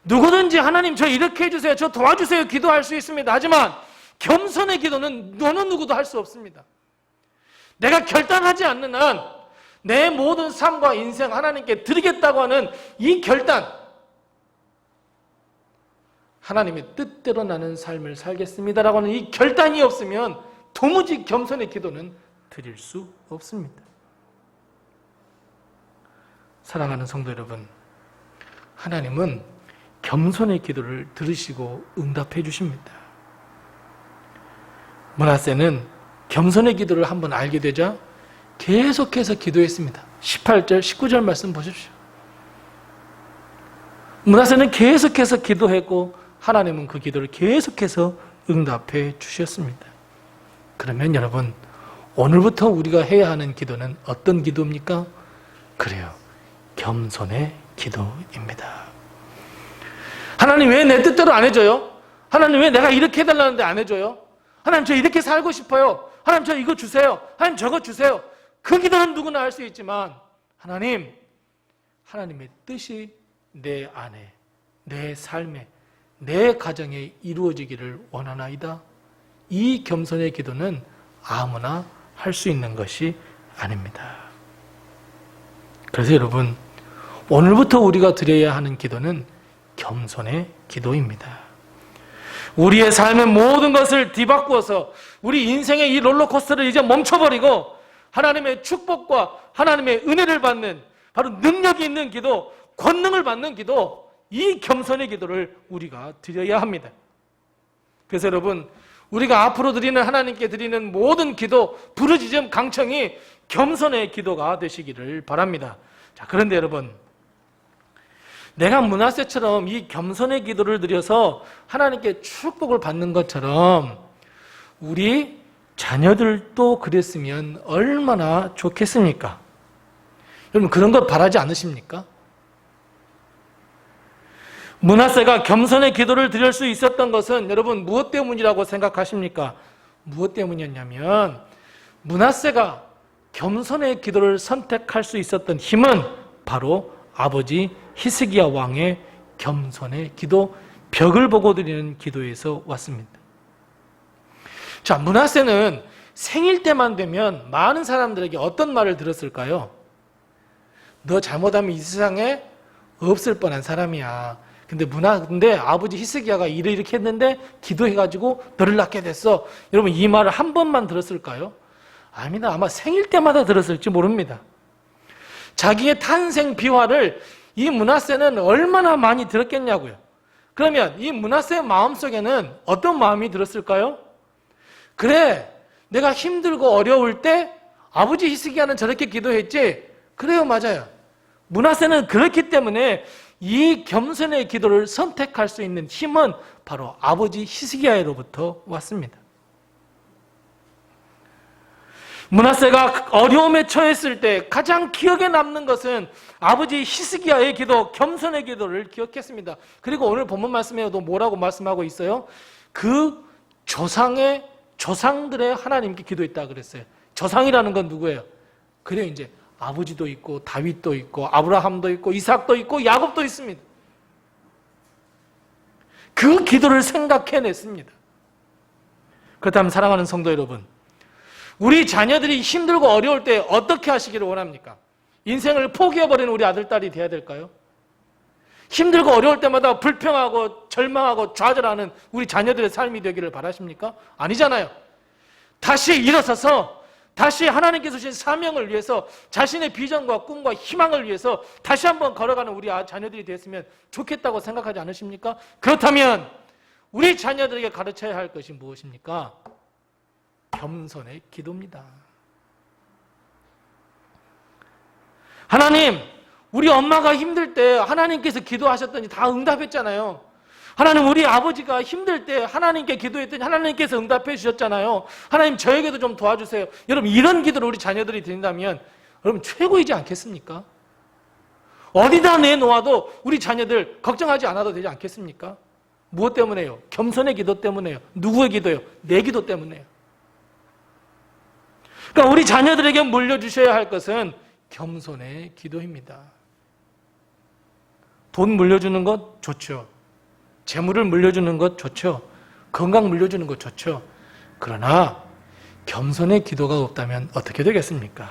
누구든지 하나님 저 이렇게 해주세요, 저 도와주세요 기도할 수 있습니다. 하지만 겸손의 기도는 어느 누구도 할 수 없습니다. 내가 결단하지 않는 한 내 모든 삶과 인생 하나님께 드리겠다고 하는 이 결단, 하나님의 뜻대로 나는 삶을 살겠습니다라고 하는 이 결단이 없으면 도무지 겸손의 기도는 드릴 수 없습니다. 사랑하는 성도 여러분, 하나님은 겸손의 기도를 들으시고 응답해 주십니다. 므낫세는 겸손의 기도를 한번 알게 되자 계속해서 기도했습니다. 18절, 19절 말씀 보십시오. 므낫세는 계속해서 기도했고 하나님은 그 기도를 계속해서 응답해 주셨습니다. 그러면 여러분, 오늘부터 우리가 해야 하는 기도는 어떤 기도입니까? 그래요, 겸손의 기도입니다. 하나님 왜 내 뜻대로 안 해줘요? 하나님 왜 내가 이렇게 해달라는데 안 해줘요? 하나님 저 이렇게 살고 싶어요. 하나님 저 이거 주세요. 하나님 저거 주세요. 그 기도는 누구나 할 수 있지만 하나님, 하나님의 뜻이 내 안에, 내 삶에, 내 가정에 이루어지기를 원하나이다. 이 겸손의 기도는 아무나 할 수 있는 것이 아닙니다. 그래서 여러분, 오늘부터 우리가 드려야 하는 기도는 겸손의 기도입니다. 우리의 삶의 모든 것을 뒤바꾸어서 우리 인생의 이 롤러코스터를 이제 멈춰버리고 하나님의 축복과 하나님의 은혜를 받는, 바로 능력이 있는 기도, 권능을 받는 기도, 이 겸손의 기도를 우리가 드려야 합니다. 그래서 여러분, 우리가 앞으로 드리는, 하나님께 드리는 모든 기도, 부르짖음, 강청이 겸손의 기도가 되시기를 바랍니다. 자, 그런데 여러분, 내가 므낫세처럼 이 겸손의 기도를 드려서 하나님께 축복을 받는 것처럼 우리 자녀들도 그랬으면 얼마나 좋겠습니까? 여러분, 그런 거 바라지 않으십니까? 므낫세가 겸손의 기도를 드릴 수 있었던 것은 여러분 무엇 때문이라고 생각하십니까? 무엇 때문이었냐면, 므낫세가 겸손의 기도를 선택할 수 있었던 힘은 바로 아버지 히스기야 왕의 겸손의 기도, 벽을 보고 드리는 기도에서 왔습니다. 자, 므낫세는 생일 때만 되면 많은 사람들에게 어떤 말을 들었을까요? 너 잘못하면 이 세상에 없을 뻔한 사람이야. 근데 아버지 히스기야가 일을 이렇게 했는데 기도해가지고 너를 낳게 됐어. 여러분, 이 말을 한 번만 들었을까요? 아닙니다. 아마 생일 때마다 들었을지 모릅니다. 자기의 탄생 비화를 이 므낫세는 얼마나 많이 들었겠냐고요. 그러면 이 므낫세의 마음속에는 어떤 마음이 들었을까요? 그래, 내가 힘들고 어려울 때 아버지 히스기야는 저렇게 기도했지. 그래요, 맞아요. 므낫세는 그렇기 때문에 이 겸손의 기도를 선택할 수 있는 힘은 바로 아버지 히스기야로부터 왔습니다. 므낫세가 어려움에 처했을 때 가장 기억에 남는 것은 아버지 히스기야의 기도, 겸손의 기도를 기억했습니다. 그리고 오늘 본문 말씀에도 뭐라고 말씀하고 있어요? 그 조상들의 하나님께 기도했다 그랬어요. 조상이라는 건 누구예요? 그래요, 이제 아버지도 있고 다윗도 있고 아브라함도 있고 이삭도 있고 야곱도 있습니다. 그 기도를 생각해냈습니다. 그렇다면 사랑하는 성도 여러분, 우리 자녀들이 힘들고 어려울 때 어떻게 하시기를 원합니까? 인생을 포기해버리는 우리 아들, 딸이 돼야 될까요? 힘들고 어려울 때마다 불평하고 절망하고 좌절하는 우리 자녀들의 삶이 되기를 바라십니까? 아니잖아요. 다시 일어서서 다시 하나님께서 주신 사명을 위해서 자신의 비전과 꿈과 희망을 위해서 다시 한번 걸어가는 우리 자녀들이 됐으면 좋겠다고 생각하지 않으십니까? 그렇다면 우리 자녀들에게 가르쳐야 할 것이 무엇입니까? 겸손의 기도입니다. 하나님, 우리 엄마가 힘들 때 하나님께서 기도하셨더니 다 응답했잖아요. 하나님, 우리 아버지가 힘들 때 하나님께 기도했더니 하나님께서 응답해 주셨잖아요. 하나님, 저에게도 좀 도와주세요. 여러분, 이런 기도를 우리 자녀들이 드린다면 여러분 최고이지 않겠습니까? 어디다 내놓아도 우리 자녀들 걱정하지 않아도 되지 않겠습니까? 무엇 때문에요? 겸손의 기도 때문에요. 누구의 기도요? 내 기도 때문에요. 그러니까 우리 자녀들에게 물려주셔야 할 것은 겸손의 기도입니다. 돈 물려주는 것 좋죠. 재물을 물려주는 것 좋죠. 건강 물려주는 것 좋죠. 그러나 겸손의 기도가 없다면 어떻게 되겠습니까?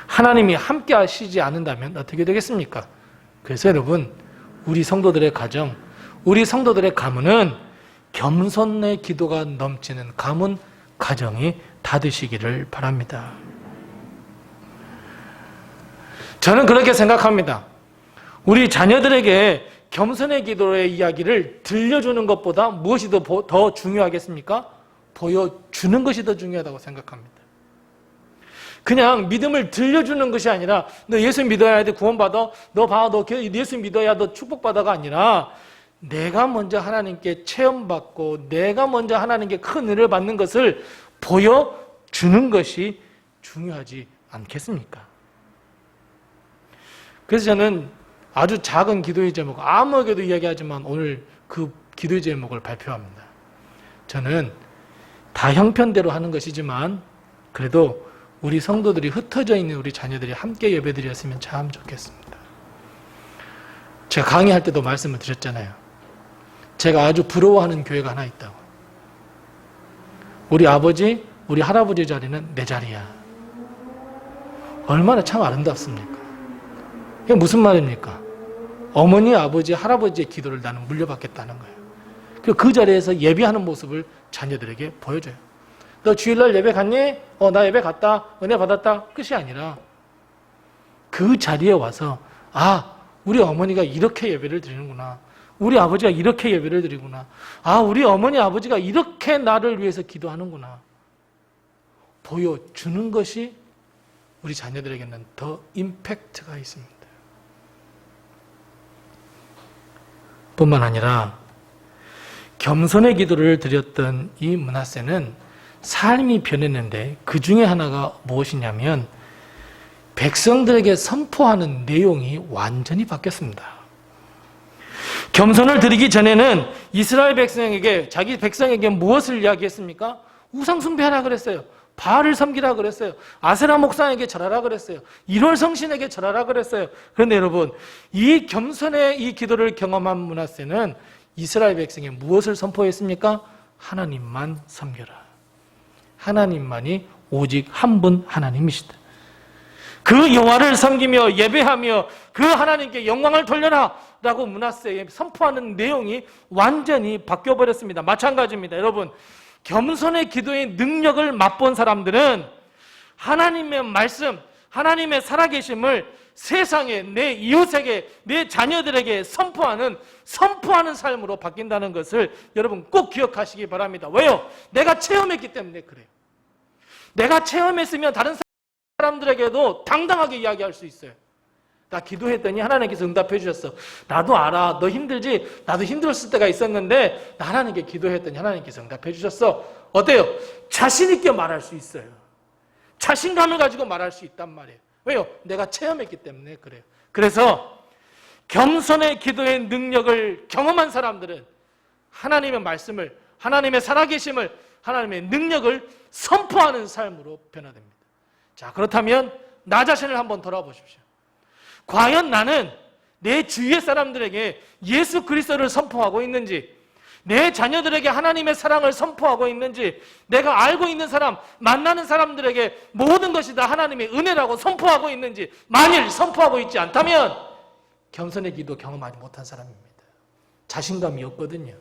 하나님이 함께 하시지 않는다면 어떻게 되겠습니까? 그래서 여러분, 우리 성도들의 가정, 우리 성도들의 가문은 겸손의 기도가 넘치는 가문, 가정이 다 되시기를 바랍니다. 저는 그렇게 생각합니다. 우리 자녀들에게 겸손의 기도의 이야기를 들려주는 것보다 무엇이 더 중요하겠습니까? 보여주는 것이 더 중요하다고 생각합니다. 그냥 믿음을 들려주는 것이 아니라 너 예수 믿어야 돼, 구원받아, 너 봐, 너 예수 믿어야 너 축복받아가 아니라 내가 먼저 하나님께 체험받고 내가 먼저 하나님께 큰 은혜를 받는 것을 보여주는 것이 중요하지 않겠습니까? 그래서 저는 아주 작은 기도의 제목, 아무에게도 이야기하지만 오늘 그 기도의 제목을 발표합니다. 저는 다 형편대로 하는 것이지만 그래도 우리 성도들이 흩어져 있는 우리 자녀들이 함께 예배드렸으면 참 좋겠습니다. 제가 강의할 때도 말씀을 드렸잖아요. 제가 아주 부러워하는 교회가 하나 있다고. 우리 아버지, 우리 할아버지 자리는 내 자리야. 얼마나 참 아름답습니까? 이게 무슨 말입니까? 어머니, 아버지, 할아버지의 기도를 나는 물려받겠다는 거예요. 그리고 그 자리에서 예배하는 모습을 자녀들에게 보여줘요. 너 주일날 예배 갔니? 나 예배 갔다. 은혜 받았다. 끝이 아니라 그 자리에 와서 우리 어머니가 이렇게 예배를 드리는구나. 우리 아버지가 이렇게 예배를 드리구나. 우리 어머니, 아버지가 이렇게 나를 위해서 기도하는구나. 보여주는 것이 우리 자녀들에게는 더 임팩트가 있습니다. 뿐만 아니라 겸손의 기도를 드렸던 이 므낫세는 삶이 변했는데 그 중에 하나가 무엇이냐면 백성들에게 선포하는 내용이 완전히 바뀌었습니다. 겸손을 드리기 전에는 이스라엘 백성에게, 자기 백성에게 무엇을 이야기했습니까? 우상 숭배하라 그랬어요. 바알을 섬기라 그랬어요. 아세라 목상에게 절하라 그랬어요. 1월 성신에게 절하라 그랬어요. 그런데 여러분, 이 겸손의 이 기도를 경험한 므낫세는 이스라엘 백성에 무엇을 선포했습니까? 하나님만 섬겨라. 하나님만이 오직 한 분 하나님이시다. 그 여호와를 섬기며 예배하며 그 하나님께 영광을 돌려라 라고 므낫세에 선포하는 내용이 완전히 바뀌어버렸습니다. 마찬가지입니다. 여러분, 겸손의 기도의 능력을 맛본 사람들은 하나님의 말씀, 하나님의 살아계심을 세상에, 내 이웃에게, 내 자녀들에게 선포하는 삶으로 바뀐다는 것을 여러분 꼭 기억하시기 바랍니다. 왜요? 내가 체험했기 때문에 그래요. 내가 체험했으면 다른 사람들에게도 당당하게 이야기할 수 있어요. 나 기도했더니 하나님께서 응답해 주셨어. 나도 알아. 너 힘들지? 나도 힘들었을 때가 있었는데 나 하나님께 기도했더니 하나님께서 응답해 주셨어. 어때요? 자신 있게 말할 수 있어요. 자신감을 가지고 말할 수 있단 말이에요. 왜요? 내가 체험했기 때문에 그래요. 그래서 겸손의 기도의 능력을 경험한 사람들은 하나님의 말씀을, 하나님의 살아계심을, 하나님의 능력을 선포하는 삶으로 변화됩니다. 자, 그렇다면 나 자신을 한번 돌아보십시오. 과연 나는 내 주위의 사람들에게 예수 그리스도를 선포하고 있는지, 내 자녀들에게 하나님의 사랑을 선포하고 있는지, 내가 알고 있는 사람, 만나는 사람들에게 모든 것이 다 하나님의 은혜라고 선포하고 있는지, 만일 선포하고 있지 않다면 겸손의 기도 경험하지 못한 사람입니다. 자신감이 없거든요.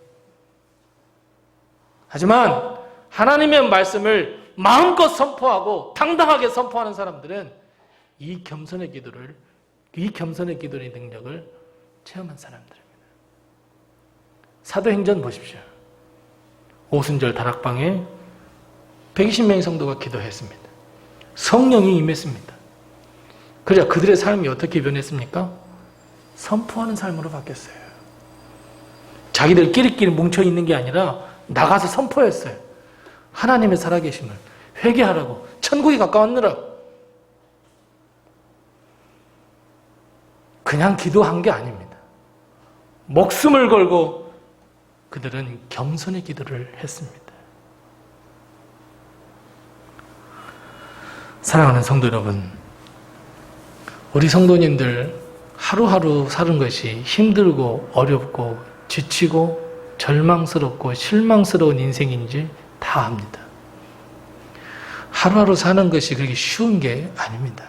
하지만 하나님의 말씀을 마음껏 선포하고 당당하게 선포하는 사람들은 이 겸손의 기도의 능력을 체험한 사람들입니다. 사도행전 보십시오. 오순절 다락방에 120명의 성도가 기도했습니다. 성령이 임했습니다. 그러자 그들의 삶이 어떻게 변했습니까? 선포하는 삶으로 바뀌었어요. 자기들끼리 뭉쳐있는 게 아니라 나가서 선포했어요. 하나님의 살아계심을 회개하라고, 천국이 가까웠느라. 그냥 기도한 게 아닙니다. 목숨을 걸고 그들은 겸손의 기도를 했습니다. 사랑하는 성도 여러분, 우리 성도님들 하루하루 사는 것이 힘들고 어렵고 지치고 절망스럽고 실망스러운 인생인지 다 압니다. 하루하루 사는 것이 그렇게 쉬운 게 아닙니다.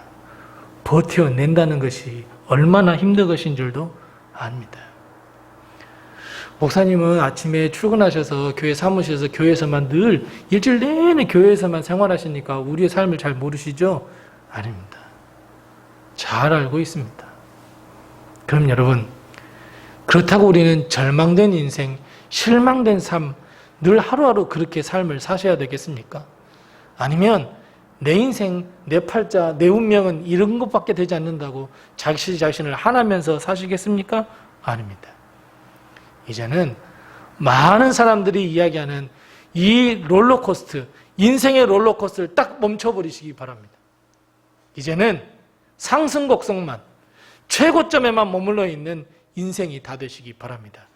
버텨낸다는 것이 얼마나 힘든 것인 줄도 압니다. 목사님은 아침에 출근하셔서 교회 사무실에서 교회에서만 늘 일주일 내내 교회에서만 생활하시니까 우리의 삶을 잘 모르시죠? 아닙니다. 잘 알고 있습니다. 그럼 여러분, 그렇다고 우리는 절망된 인생, 실망된 삶, 늘 하루하루 그렇게 삶을 사셔야 되겠습니까? 아니면 내 인생, 내 팔자, 내 운명은 이런 것밖에 되지 않는다고 자신을 하나면서 사시겠습니까? 아닙니다. 이제는 많은 사람들이 이야기하는 이 롤러코스터, 인생의 롤러코스터를 딱 멈춰버리시기 바랍니다. 이제는 상승곡성만, 최고점에만 머물러 있는 인생이 다 되시기 바랍니다.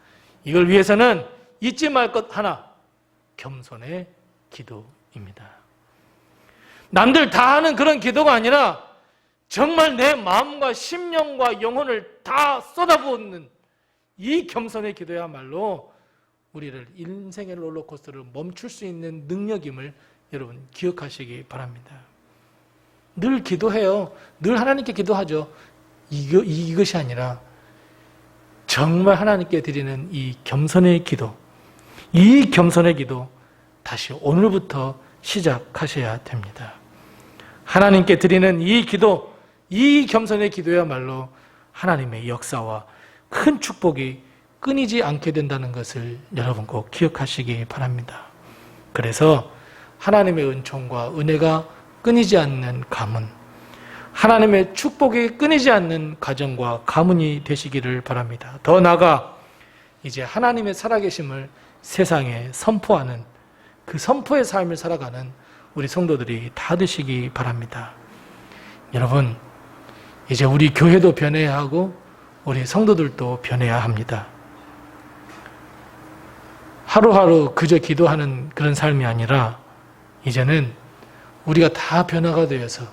이걸 위해서는 잊지 말 것 하나, 겸손의 기도입니다. 남들 다 하는 그런 기도가 아니라 정말 내 마음과 심령과 영혼을 다 쏟아부은 이 겸손의 기도야말로 우리를 인생의 롤러코스터를 멈출 수 있는 능력임을 여러분 기억하시기 바랍니다. 늘 기도해요. 늘 하나님께 기도하죠. 이것이 아니라 정말 하나님께 드리는 이 겸손의 기도, 이 겸손의 기도 다시 오늘부터 시작하셔야 됩니다. 하나님께 드리는 이 기도, 이 겸손의 기도야말로 하나님의 역사와 큰 축복이 끊이지 않게 된다는 것을 여러분 꼭 기억하시기 바랍니다. 그래서 하나님의 은총과 은혜가 끊이지 않는 가문, 하나님의 축복이 끊이지 않는 가정과 가문이 되시기를 바랍니다. 더 나아가 이제 하나님의 살아계심을 세상에 선포하는 그 선포의 삶을 살아가는 우리 성도들이 다 되시기 바랍니다. 여러분, 이제 우리 교회도 변해야 하고 우리 성도들도 변해야 합니다. 하루하루 그저 기도하는 그런 삶이 아니라 이제는 우리가 다 변화가 되어서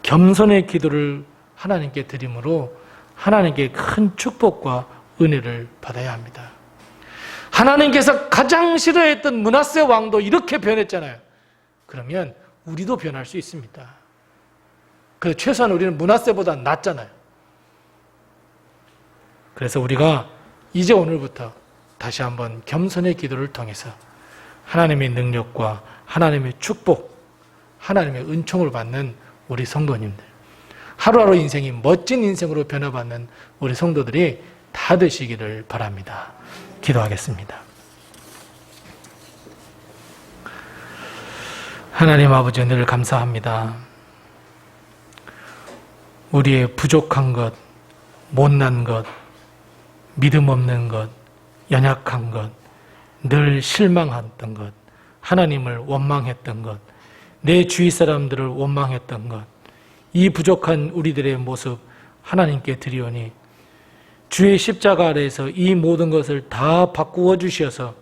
겸손의 기도를 하나님께 드림으로 하나님께 큰 축복과 은혜를 받아야 합니다. 하나님께서 가장 싫어했던 므낫세 왕도 이렇게 변했잖아요. 그러면 우리도 변할 수 있습니다. 그래서 최소한 우리는 므낫세보다 낫잖아요. 그래서 우리가 이제 오늘부터 다시 한번 겸손의 기도를 통해서 하나님의 능력과 하나님의 축복, 하나님의 은총을 받는 우리 성도님들, 하루하루 인생이 멋진 인생으로 변화받는 우리 성도들이 다 되시기를 바랍니다. 기도하겠습니다. 하나님 아버지, 늘 감사합니다. 우리의 부족한 것, 못난 것, 믿음 없는 것, 연약한 것, 늘 실망했던 것, 하나님을 원망했던 것, 내 주위 사람들을 원망했던 것, 이 부족한 우리들의 모습 하나님께 드리오니 주의 십자가 아래에서 이 모든 것을 다 바꾸어 주셔서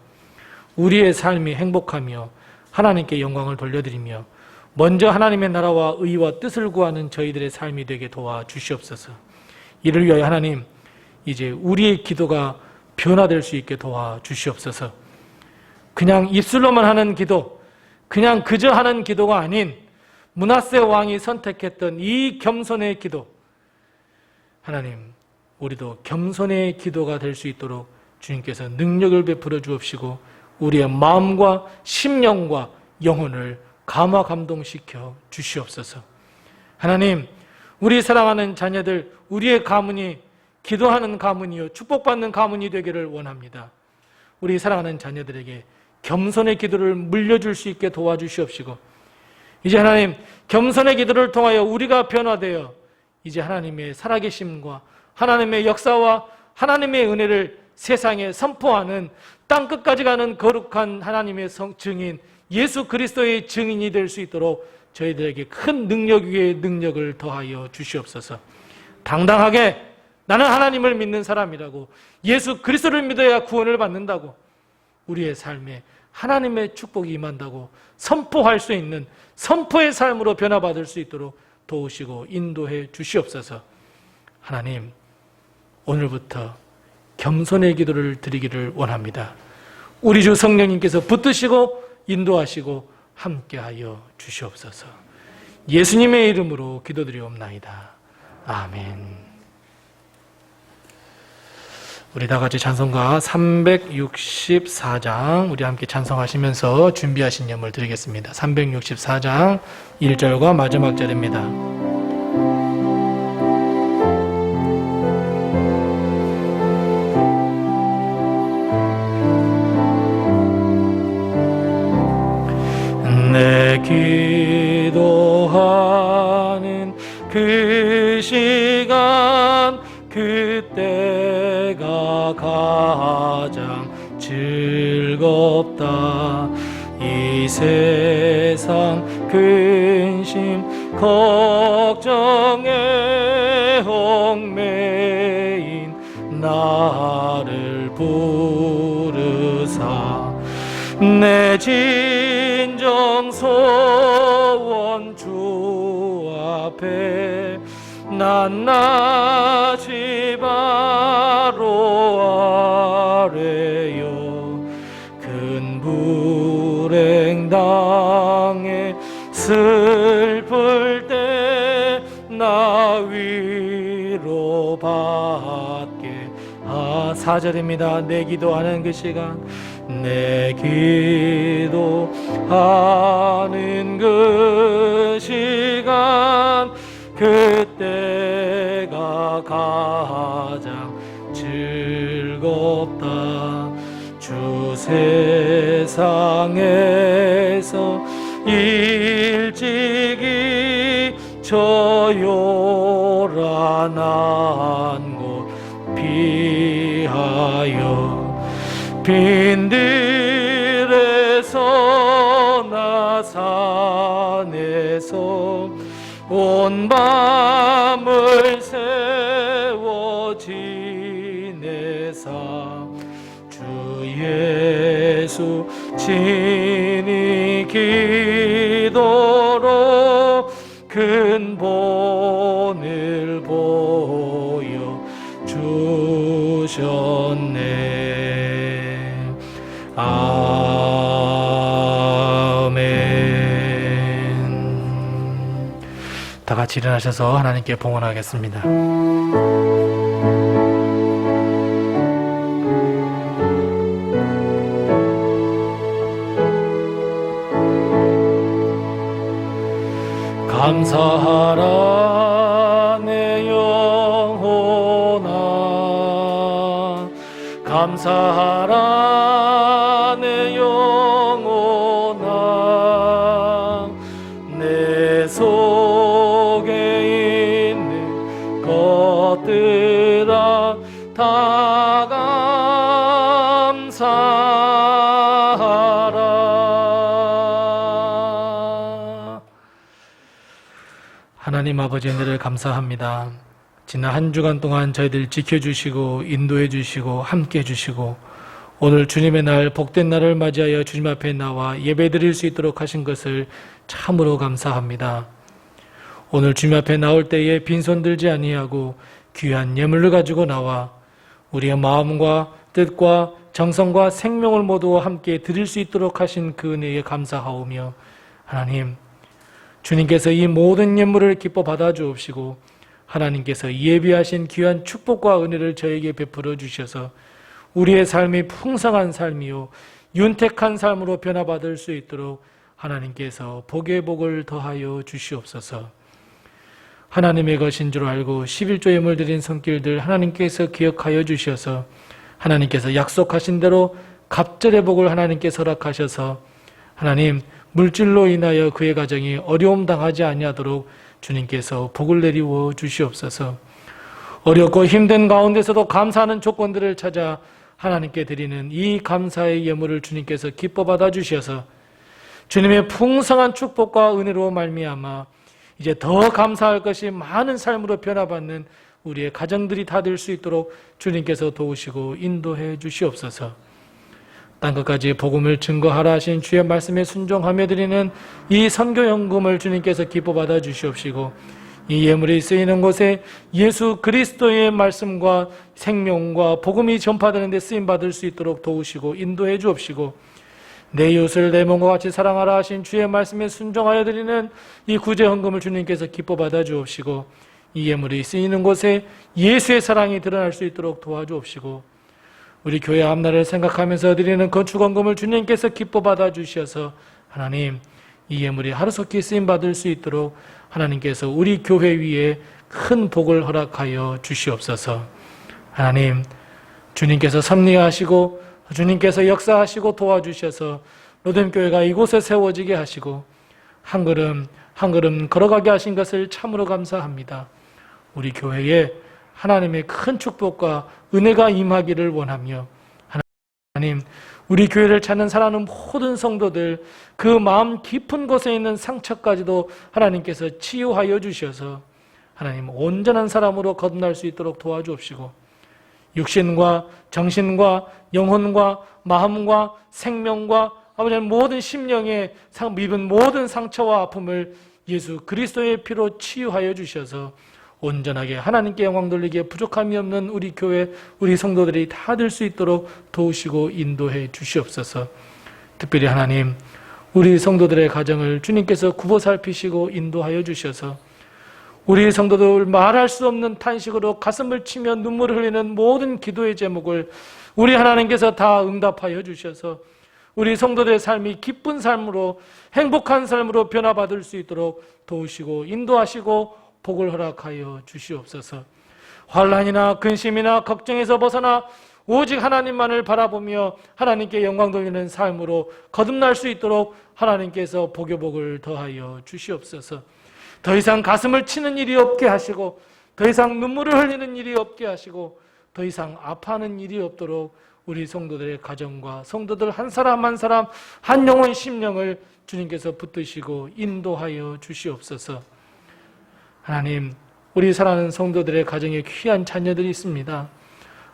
우리의 삶이 행복하며 하나님께 영광을 돌려드리며 먼저 하나님의 나라와 의와 뜻을 구하는 저희들의 삶이 되게 도와주시옵소서. 이를 위하여 하나님, 이제 우리의 기도가 변화될 수 있게 도와주시옵소서. 그냥 입술로만 하는 기도, 그냥 그저 하는 기도가 아닌 므낫세 왕이 선택했던 이 겸손의 기도, 하나님, 우리도 겸손의 기도가 될 수 있도록 주님께서 능력을 베풀어 주옵시고 우리의 마음과 심령과 영혼을 감화 감동시켜 주시옵소서. 하나님, 우리 사랑하는 자녀들, 우리의 가문이 기도하는 가문이요 축복받는 가문이 되기를 원합니다. 우리 사랑하는 자녀들에게 겸손의 기도를 물려줄 수 있게 도와주시옵시고 이제 하나님, 겸손의 기도를 통하여 우리가 변화되어 이제 하나님의 살아계심과 하나님의 역사와 하나님의 은혜를 세상에 선포하는 땅끝까지 가는 거룩한 하나님의 증인 예수 그리스도의 증인이 될 수 있도록 저희들에게 큰 능력 위에 능력을 더하여 주시옵소서. 당당하게 나는 하나님을 믿는 사람이라고, 예수 그리스도를 믿어야 구원을 받는다고, 우리의 삶에 하나님의 축복이 임한다고 선포할 수 있는 선포의 삶으로 변화받을 수 있도록 도우시고 인도해 주시옵소서. 하나님, 오늘부터 겸손의 기도를 드리기를 원합니다. 우리 주 성령님께서 붙드시고 인도하시고 함께하여 주시옵소서. 예수님의 이름으로 기도드리옵나이다. 아멘. 우리 다 같이 찬송가 364장 우리 함께 찬송하시면서 준비하신 예물 드리겠습니다. 364장 1절과 마지막 절입니다. 내 기도하는 그 시간 그때가 가장 즐겁다. 이 세상 근심 걱정에 얽매인 나를 부르사 내 진정 소원 주 앞에 낱낱이 바로 아래요. 큰 불행 당해 슬플 때 나 위로 받게 4절입니다. 내 기도하는 그 시간 내 기도하는 그 시간 그때가 가장 즐겁다. 주 세상에서 일찍이 저 요란한 곳 피하여 빈들에서 나 산에서 온 밤을 세워 지내사 주 예수 친히 기도로 큰 본을 보여 주셨네. 아멘. 다 같이 일어나셔서 하나님께 봉헌하겠습니다. 감사하라 내 영혼아, 감사하라 내 영혼아, 내 속에 있는 것들 하나님 아버지 은혜를 감사합니다. 지난 한 주간 동안 저희들 지켜주시고 인도해 주시고 함께 해주시고 오늘 주님의 날 복된 날을 맞이하여 주님 앞에 나와 예배드릴 수 있도록 하신 것을 참으로 감사합니다. 오늘 주님 앞에 나올 때에 빈손 들지 아니하고 귀한 예물을 가지고 나와 우리의 마음과 뜻과 정성과 생명을 모두 함께 드릴 수 있도록 하신 그 은혜에 감사하오며 하나님 주님께서 이 모든 예물을 기뻐 받아 주옵시고 하나님께서 예비하신 귀한 축복과 은혜를 저에게 베풀어 주셔서 우리의 삶이 풍성한 삶이요 윤택한 삶으로 변화받을 수 있도록 하나님께서 복의 복을 더하여 주시옵소서. 하나님의 것인 줄 알고 11조 예물 드린 손길들 하나님께서 기억하여 주셔서 하나님께서 약속하신 대로 갑절의 복을 하나님께서 허락하셔서 하나님 물질로 인하여 그의 가정이 어려움 당하지 아니하도록 주님께서 복을 내리워 주시옵소서. 어렵고 힘든 가운데서도 감사하는 조건들을 찾아 하나님께 드리는 이 감사의 예물을 주님께서 기뻐 받아 주셔서 주님의 풍성한 축복과 은혜로 말미암아 이제 더 감사할 것이 많은 삶으로 변화받는 우리의 가정들이 다 될 수 있도록 주님께서 도우시고 인도해 주시옵소서. 땅끝까지 복음을 증거하라 하신 주의 말씀에 순종하며 드리는 이 선교연금을 주님께서 기뻐 받아 주시옵시고 이 예물이 쓰이는 곳에 예수 그리스도의 말씀과 생명과 복음이 전파되는 데 쓰임받을 수 있도록 도우시고 인도해 주옵시고 내 이웃을 내 몸과 같이 사랑하라 하신 주의 말씀에 순종하여 드리는 이 구제헌금을 주님께서 기뻐 받아 주옵시고 이 예물이 쓰이는 곳에 예수의 사랑이 드러날 수 있도록 도와주옵시고 우리 교회 앞날을 생각하면서 드리는 건축헌금을 주님께서 기뻐 받아 주셔서 하나님 이 예물이 하루속히 쓰임받을 수 있도록 하나님께서 우리 교회 위에 큰 복을 허락하여 주시옵소서. 하나님 주님께서 섭리하시고 주님께서 역사하시고 도와주셔서 로뎀교회가 이곳에 세워지게 하시고 한 걸음 한 걸음 걸어가게 하신 것을 참으로 감사합니다. 우리 교회에 하나님의 큰 축복과 은혜가 임하기를 원하며 하나님 우리 교회를 찾는 사랑하는 모든 성도들 그 마음 깊은 곳에 있는 상처까지도 하나님께서 치유하여 주셔서 하나님 온전한 사람으로 거듭날 수 있도록 도와주옵시고 육신과 정신과 영혼과 마음과 생명과 아버지 모든 심령에 입은 모든 상처와 아픔을 예수 그리스도의 피로 치유하여 주셔서 온전하게 하나님께 영광 돌리기에 부족함이 없는 우리 교회 우리 성도들이 다 될 수 있도록 도우시고 인도해 주시옵소서. 특별히 하나님 우리 성도들의 가정을 주님께서 굽어 살피시고 인도하여 주셔서 우리 성도들 말할 수 없는 탄식으로 가슴을 치며 눈물을 흘리는 모든 기도의 제목을 우리 하나님께서 다 응답하여 주셔서 우리 성도들의 삶이 기쁜 삶으로 행복한 삶으로 변화받을 수 있도록 도우시고 인도하시고 복을 허락하여 주시옵소서. 환난이나 근심이나 걱정에서 벗어나 오직 하나님만을 바라보며 하나님께 영광 돌리는 삶으로 거듭날 수 있도록 하나님께서 복을 더하여 주시옵소서. 더 이상 가슴을 치는 일이 없게 하시고 더 이상 눈물을 흘리는 일이 없게 하시고 더 이상 아파하는 일이 없도록 우리 성도들의 가정과 성도들 한 사람 한 사람 한 영혼 심령을 주님께서 붙드시고 인도하여 주시옵소서. 하나님 우리 사랑하는 성도들의 가정에 귀한 자녀들이 있습니다.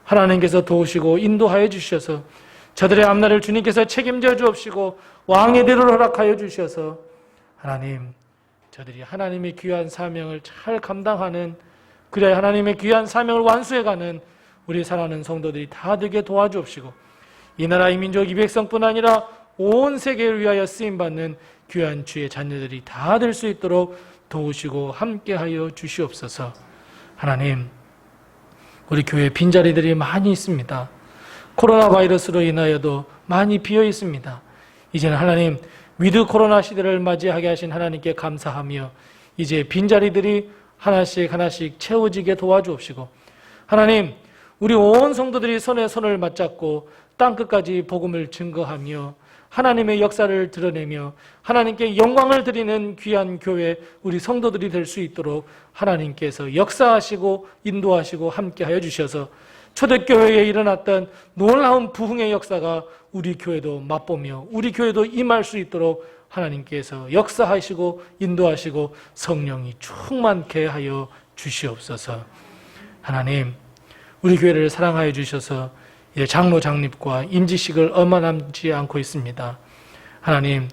하나님께서 도우시고 인도하여 주셔서 저들의 앞날을 주님께서 책임져 주옵시고 왕의 대로를 허락하여 주셔서 하나님 저들이 하나님의 귀한 사명을 잘 감당하는 그래야 하나님의 귀한 사명을 완수해가는 우리 사랑하는 성도들이 다 되게 도와주옵시고 이 나라 이 민족 이 백성뿐 아니라 온 세계를 위하여 쓰임받는 귀한 주의 자녀들이 다 될 수 있도록 도우시고 함께하여 주시옵소서. 하나님 우리 교회에 빈자리들이 많이 있습니다. 코로나 바이러스로 인하여도 많이 비어 있습니다. 이제는 하나님 위드 코로나 시대를 맞이하게 하신 하나님께 감사하며 이제 빈자리들이 하나씩 하나씩 채워지게 도와주옵시고 하나님 우리 온 성도들이 손에 손을 맞잡고 땅끝까지 복음을 증거하며 하나님의 역사를 드러내며 하나님께 영광을 드리는 귀한 교회 우리 성도들이 될 수 있도록 하나님께서 역사하시고 인도하시고 함께하여 주셔서 초대교회에 일어났던 놀라운 부흥의 역사가 우리 교회도 맛보며 우리 교회도 임할 수 있도록 하나님께서 역사하시고 인도하시고 성령이 충만케 하여 주시옵소서. 하나님, 우리 교회를 사랑하여 주셔서 이제 장로 장립과 임직식을 얼마 남지 않고 있습니다. 하나님,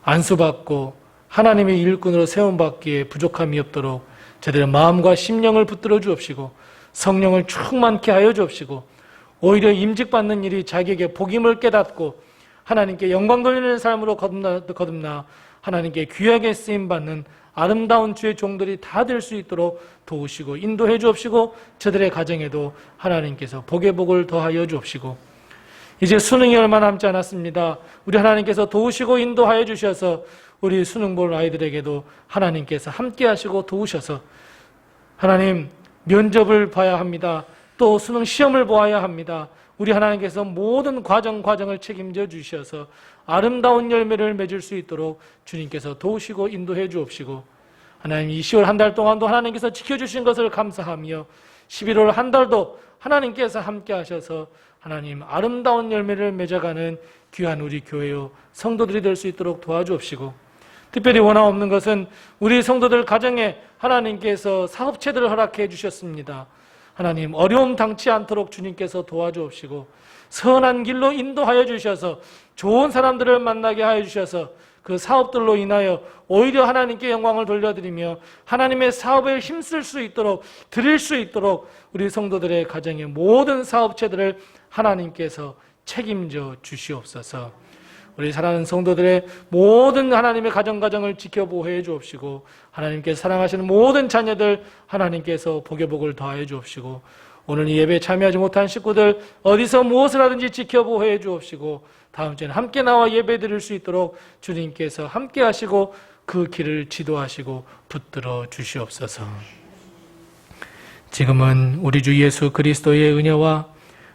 안수받고 하나님의 일꾼으로 세움받기에 부족함이 없도록 저들의 마음과 심령을 붙들어 주옵시고 성령을 충만케 하여 주옵시고 오히려 임직받는 일이 자기에게 복임을 깨닫고 하나님께 영광 돌리는 삶으로 거듭나 하나님께 귀하게 쓰임받는 아름다운 주의 종들이 다 될 수 있도록 도우시고 인도해 주옵시고 저들의 가정에도 하나님께서 복의 복을 더하여 주옵시고 이제 수능이 얼마 남지 않았습니다. 우리 하나님께서 도우시고 인도하여 주셔서 우리 수능 볼 아이들에게도 하나님께서 함께 하시고 도우셔서 하나님 면접을 봐야 합니다. 또 수능 시험을 보아야 합니다. 우리 하나님께서 모든 과정을 책임져 주셔서 아름다운 열매를 맺을 수 있도록 주님께서 도우시고 인도해 주옵시고 하나님 이 10월 한 달 동안도 하나님께서 지켜주신 것을 감사하며 11월 한 달도 하나님께서 함께 하셔서 하나님 아름다운 열매를 맺어가는 귀한 우리 교회요 성도들이 될 수 있도록 도와주옵시고 특별히 원함 없는 것은 우리 성도들 가정에 하나님께서 사업체들을 허락해 주셨습니다. 하나님 어려움 당치 않도록 주님께서 도와주옵시고 선한 길로 인도하여 주셔서 좋은 사람들을 만나게 하여 주셔서 그 사업들로 인하여 오히려 하나님께 영광을 돌려드리며 하나님의 사업에 힘쓸 수 있도록 드릴 수 있도록 우리 성도들의 가정의 모든 사업체들을 하나님께서 책임져 주시옵소서. 우리 사랑하는 성도들의 모든 하나님의 가정을 지켜보호해 주옵시고 하나님께서 사랑하시는 모든 자녀들 하나님께서 복의 복을 더하여 주옵시고 오늘 이 예배에 참여하지 못한 식구들 어디서 무엇을 하든지 지켜보호해 주옵시고 다음 주에는 함께 나와 예배 드릴 수 있도록 주님께서 함께 하시고 그 길을 지도하시고 붙들어 주시옵소서. 지금은 우리 주 예수 그리스도의 은혜와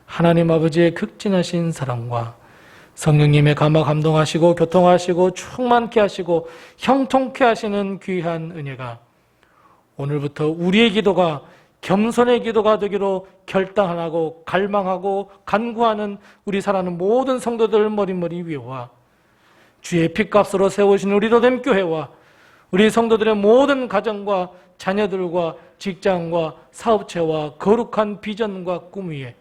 하나님 아버지의 극진하신 사랑과 성령님의 감화 감동하시고 교통하시고 충만케 하시고 형통케 하시는 귀한 은혜가 오늘부터 우리의 기도가 겸손의 기도가 되기로 결단하고 갈망하고 간구하는 우리 사랑하는 모든 성도들 머리머리 위와 주의 핏값으로 세우신 우리 로뎀 교회와 우리 성도들의 모든 가정과 자녀들과 직장과 사업체와 거룩한 비전과 꿈 위에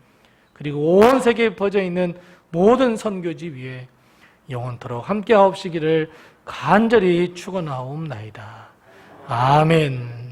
그리고 온 세계에 퍼져 있는 모든 선교지 위에 영원토록 함께 하옵시기를 간절히 축원하옵나이다. 아멘.